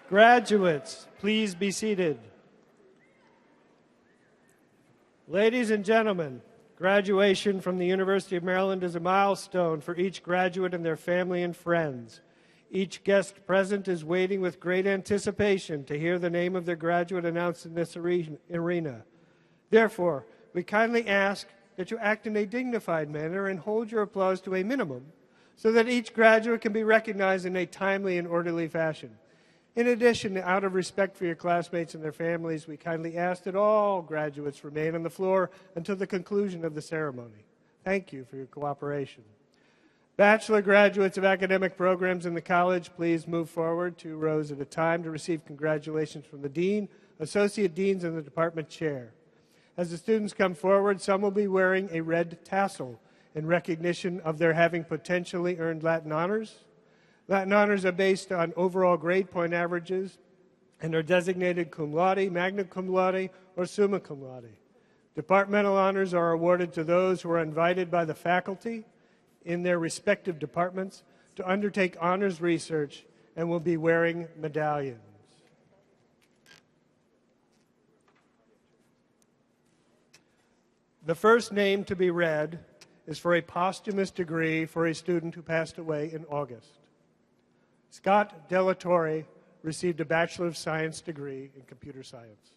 Graduates, please be seated. Ladies and gentlemen, graduation from the University of Maryland is a milestone for each graduate and their family and friends. Each guest present is waiting with great anticipation to hear the name of their graduate announced in this arena. Therefore, we kindly ask that you act in a dignified manner and hold your applause to a minimum so that each graduate can be recognized in a timely and orderly fashion. In addition, out of respect for your classmates and their families, we kindly ask that all graduates remain on the floor until the conclusion of the ceremony. Thank you for your cooperation. Bachelor graduates of academic programs in the college, please move forward 2 rows at a time to receive congratulations from the dean, associate deans, and the department chair. As the students come forward, some will be wearing a red tassel in recognition of their having potentially earned Latin honors. Latin honors are based on overall grade point averages and are designated cum laude, magna cum laude, or summa cum laude. Departmental honors are awarded to those who are invited by the faculty in their respective departments to undertake honors research and will be wearing medallions. The first name to be read is for a posthumous degree for a student who passed away in August. Scott Delatorre received a Bachelor of Science degree in Computer Science.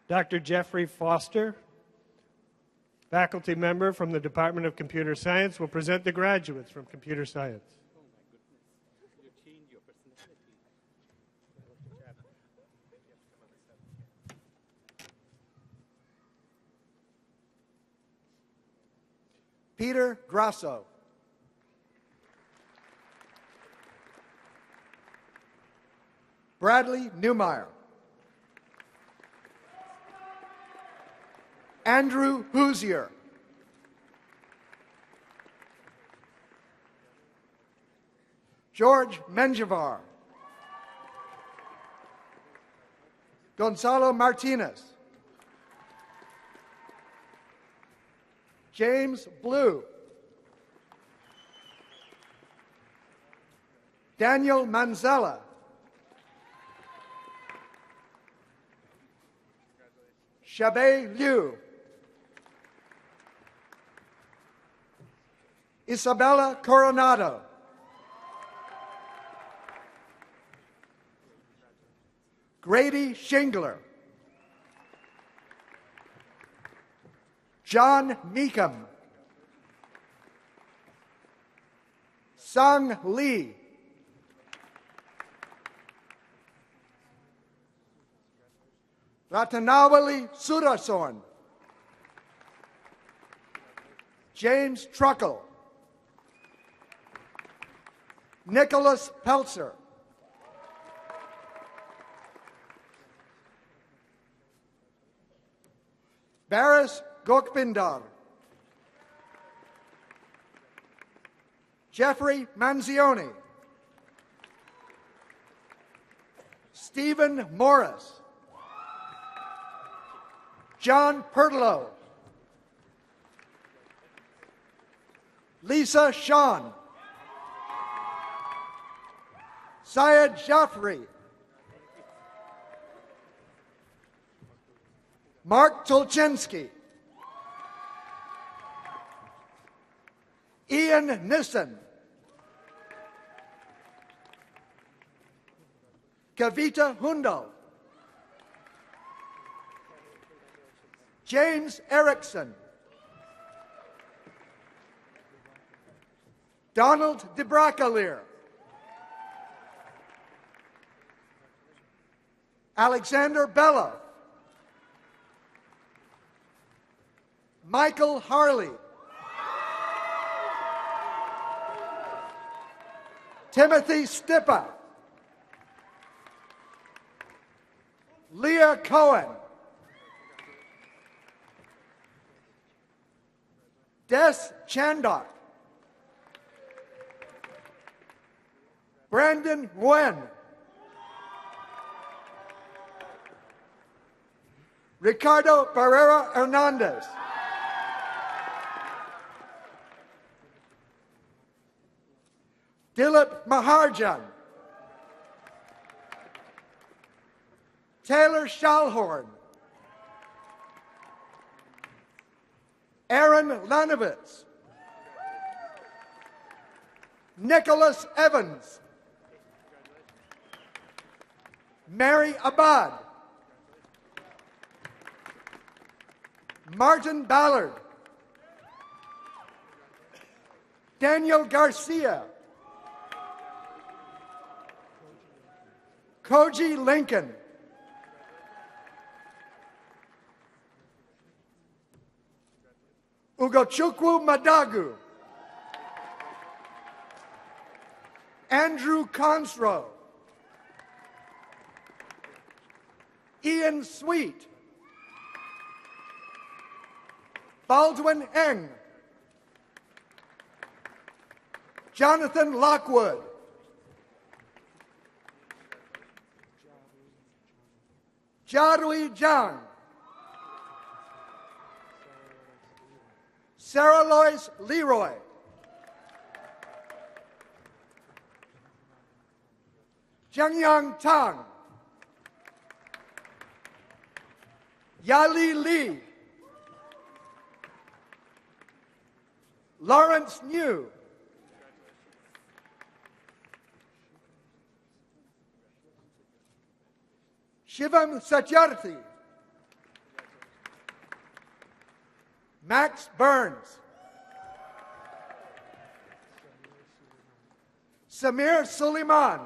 Dr. Jeffrey Foster, faculty member from the Department of Computer Science, will present the graduates from Computer Science. Peter Grasso. Bradley Newmeyer. Andrew Hoosier. George Menjivar. Gonzalo Martinez. James Blue. Daniel Manzella. Shabay Liu. Isabella Coronado. Grady Shingler. John Meekum. Sung Lee. Ratanawali Surasorn. James Truckle. Nicholas Peltzer. Baris Gokbindar. Jeffrey Manzioni. Stephen Morris. John Pertlow. Lisa Shawn. Syed Jaffrey. Mark Tolchinsky. Ian Nissen. Kavita Hundal. James Erickson. Donald DeBracalier. Alexander Bello. Michael Harley. Timothy Stippa. Leah Cohen. Des Chandok. Brandon Nguyen. Ricardo Barrera Hernandez. Dilip Maharjan. Taylor Shalhorn. Aaron Lanovitz. Nicholas Evans. Mary Abad. Martin Ballard. Daniel Garcia. Koji Lincoln. Ugochukwu Madagu. Andrew Consrow. Ian Sweet. Baldwin Eng. Jonathan Lockwood. Jarui Zhang. Sarah Lois Leroy. Zhengyang Tang. Yali Li. Lawrence New. Shivam Satyarthi. Max Burns. Samir Suleiman.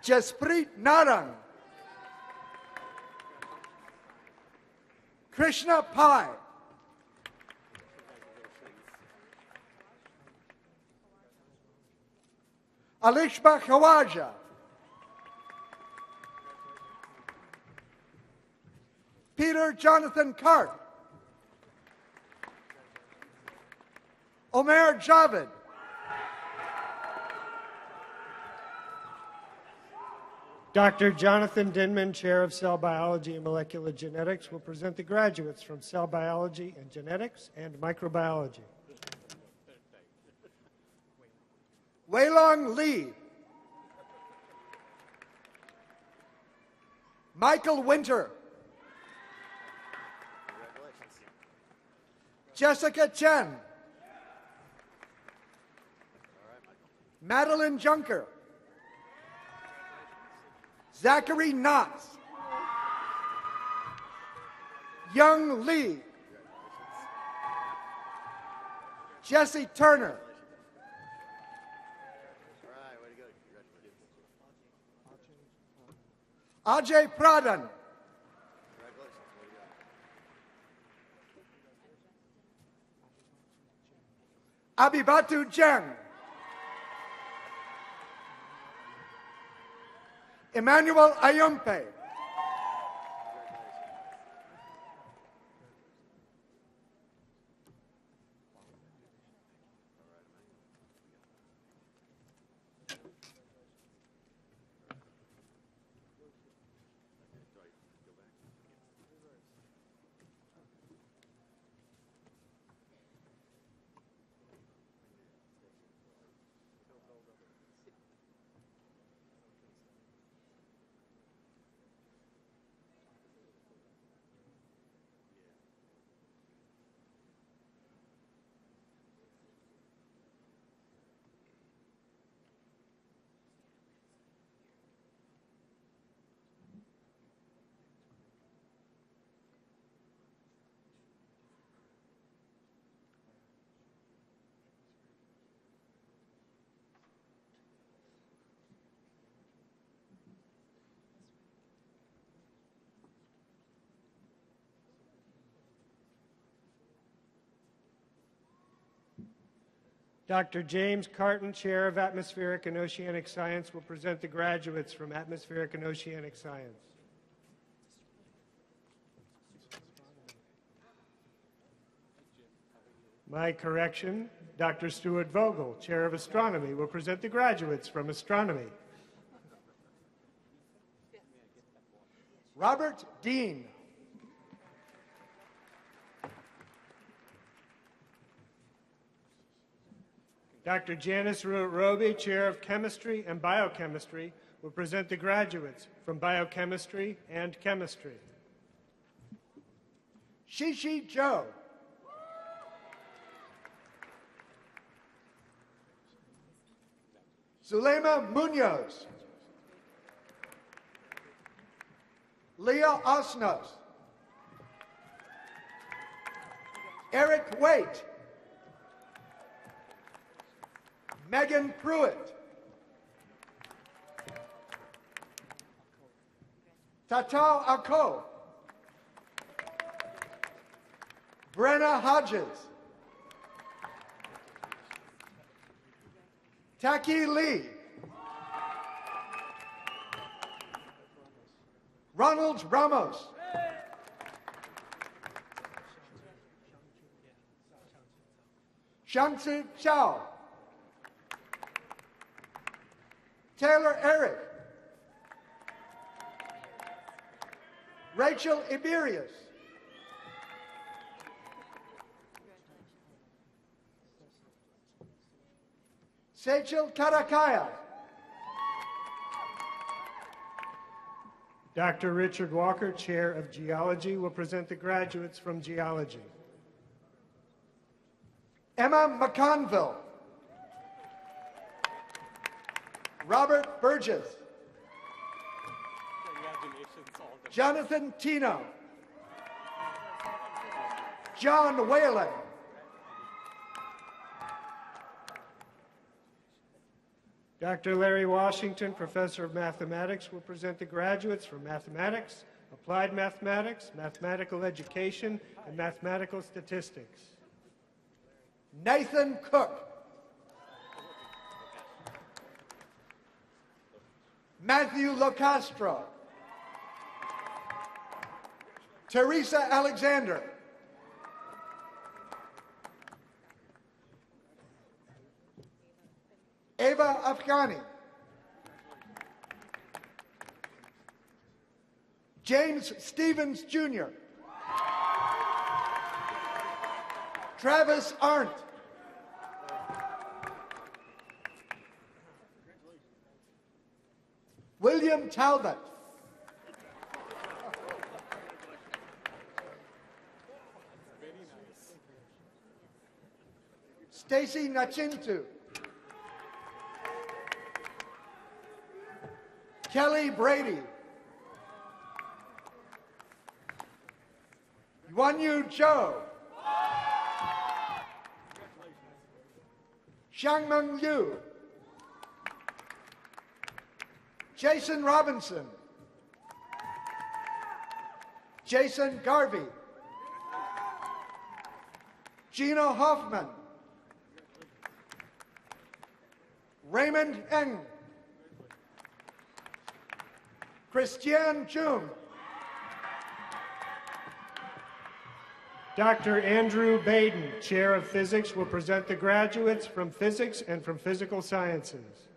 Jaspreet Narang. Krishna Pai. Alishba Khawaja. Peter Jonathan Cart. Omer Javed. Dr. Jonathan Denman, Chair of Cell Biology and Molecular Genetics, will present the graduates from Cell Biology and Genetics and Microbiology. Weilong Li. Michael Winter. Jessica Chen. Madeline Junker. Zachary Knotts. Young Lee. Jesse Turner. Ajay Pradhan. Abibatu Jeng. Emmanuel Ayumpe. Dr. James Carton, Chair of Atmospheric and Oceanic Science, will present the graduates from Atmospheric and Oceanic Science. My correction, Dr. Stuart Vogel, Chair of Astronomy, will present the graduates from Astronomy. Robert Dean. Dr. Janice Roby, Chair of Chemistry and Biochemistry, will present the graduates from Biochemistry and Chemistry. Shishi Joe. Zulema Munoz. Leah Osnos. Eric Waite. Megan Pruitt. Tatao Ako. Brenna Hodges. Taki Lee. Ronald Ramos. Shangzi Chao. Taylor Eric. Rachel Iberius. Seychel Karakaya. Dr. Richard Walker, Chair of Geology, will present the graduates from Geology. Emma McConville. Robert Burgess. Jonathan Tino. John Whalen. Dr. Larry Washington, Professor of Mathematics, will present the graduates from Mathematics, Applied Mathematics, Mathematical Education, and Mathematical Statistics. Nathan Cook. Matthew Locastro. Teresa Alexander. Ava Afghani. James Stevens Jr. Travis Arndt. William Talbot. Stacy Nachintu. Kelly Brady. Yuanyu Zhou. Xiangmeng Liu. Jason Robinson. Jason Garvey. Gino Hoffman. Raymond Eng. Christiane Jung. Dr. Andrew Baden, Chair of Physics, will present the graduates from Physics and from Physical Sciences.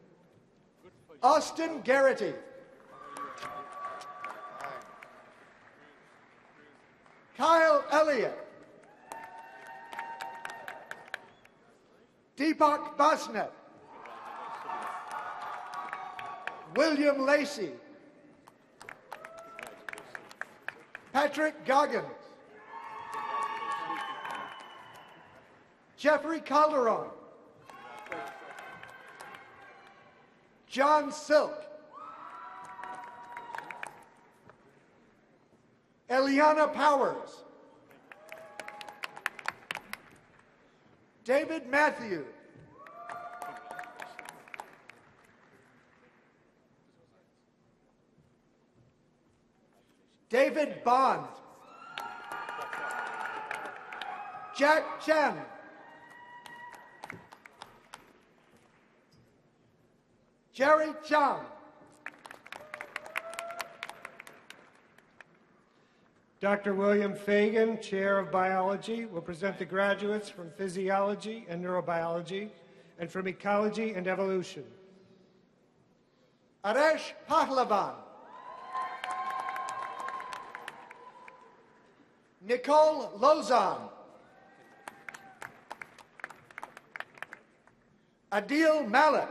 Austin Garrity. Kyle Elliott. Deepak Basnet. William Lacey. Patrick Goggins. Jeffrey Calderon. John Silk. Eliana Powers. David Matthew. David Bond. Jack Chen. Jerry Chung. Dr. William Fagan, Chair of Biology, will present the graduates from Physiology and Neurobiology and from Ecology and Evolution. Aresh Pahlavan. Nicole Lozon. Adil Malik.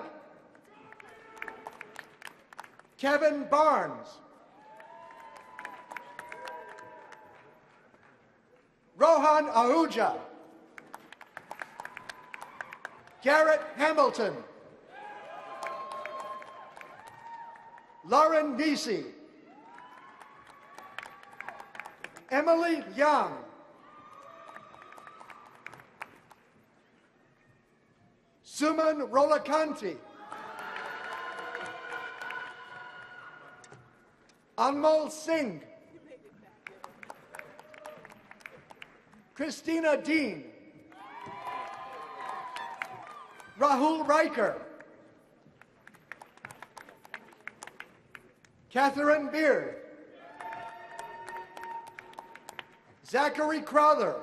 Kevin Barnes. Johan Ahuja. Garrett Hamilton. Lauren Nisi. Emily Young. Suman Rolakanti. Anmol Singh. Christina Dean. Rahul Riker. Catherine Beard. Zachary Crowther.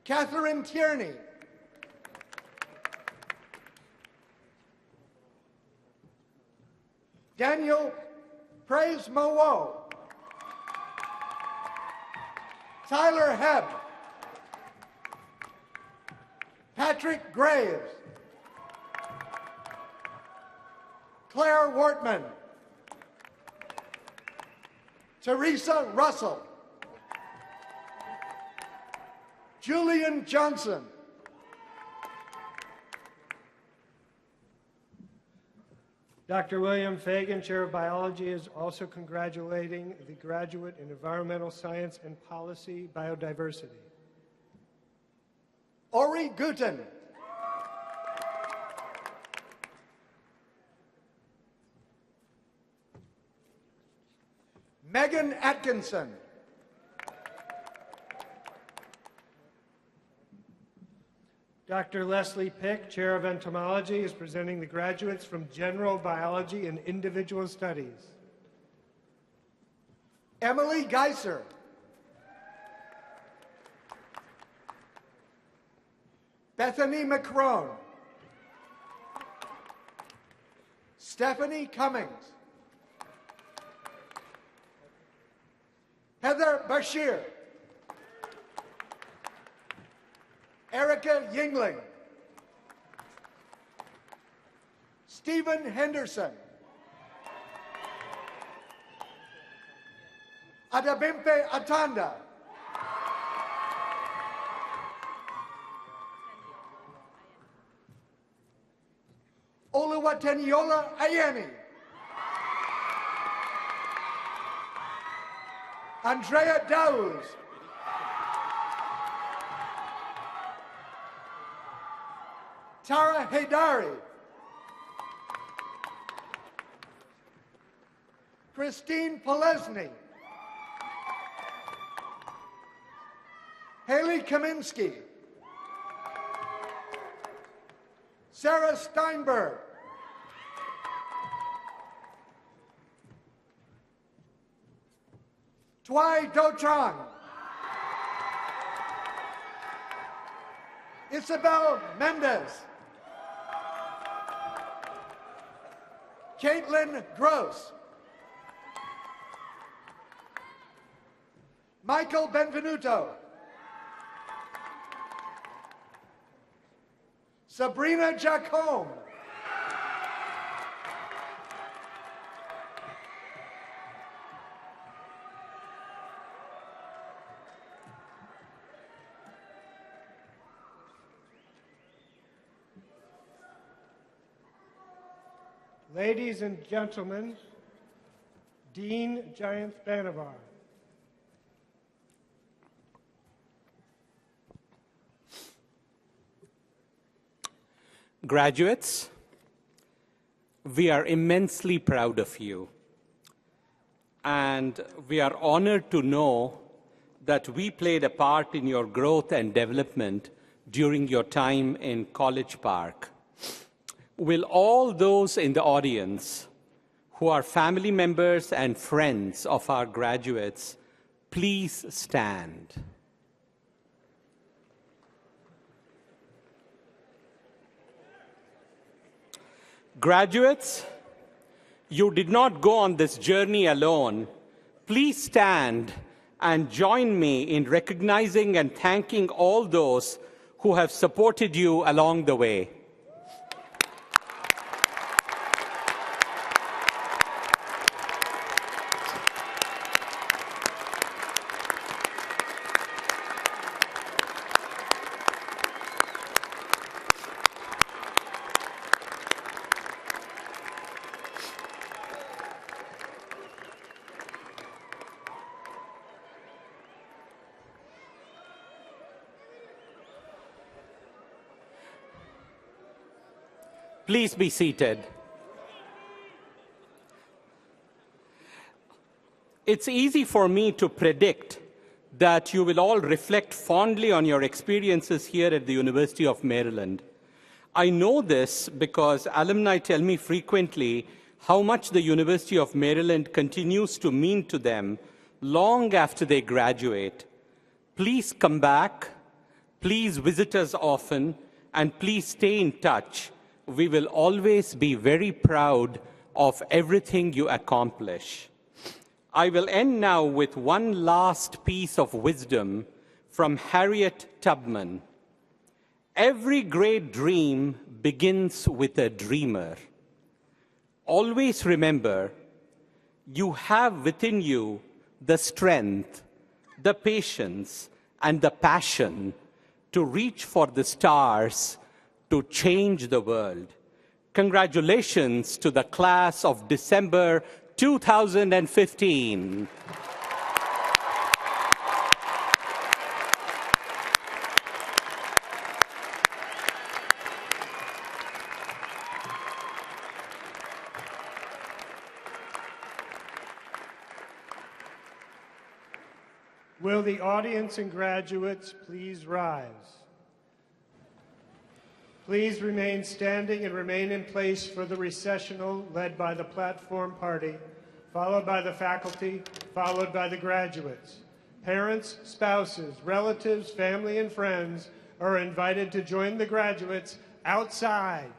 Catherine Tierney. Daniel Praise Mowo. Tyler Hebb. Patrick Graves. Claire Wortman. Teresa Russell. Julian Johnson. Dr. William Fagan, Chair of Biology, is also congratulating the graduate in Environmental Science and Policy Biodiversity. Ori Guten. Megan Atkinson. Dr. Leslie Pick, Chair of Entomology, is presenting the graduates from General Biology and Individual Studies. Emily Geiser. Bethany McCrone. Stephanie Cummings. Heather Bashir. Erica Yingling. Stephen Henderson. Adabimpe Atanda. Oluwateniola Ayeni. Andrea Dowes. Tara Haydari. Christine Polesny. Haley Kaminsky. Sarah Steinberg. Twai Do-Chang. Isabel Mendez. Caitlin Gross. Michael Benvenuto. Sabrina Jacome. Ladies and gentlemen, Dean Giant Banavar. Graduates, we are immensely proud of you, and we are honored to know that we played a part in your growth and development during your time in College Park. Will all those in the audience who are family members and friends of our graduates please stand? Graduates, you did not go on this journey alone. Please stand and join me in recognizing and thanking all those who have supported you along the way. Please be seated. It's easy for me to predict that you will all reflect fondly on your experiences here at the University of Maryland. I know this because alumni tell me frequently how much the University of Maryland continues to mean to them long after they graduate. Please come back, please visit us often, and please stay in touch. We will always be very proud of everything you accomplish. I will end now with one last piece of wisdom from Harriet Tubman. Every great dream begins with a dreamer. Always remember, you have within you the strength, the patience, and the passion to reach for the stars, to change the world. Congratulations to the class of December 2015. Will the audience and graduates please rise? Please remain standing and remain in place for the recessional led by the platform party, followed by the faculty, followed by the graduates. Parents, spouses, relatives, family, and friends are invited to join the graduates outside.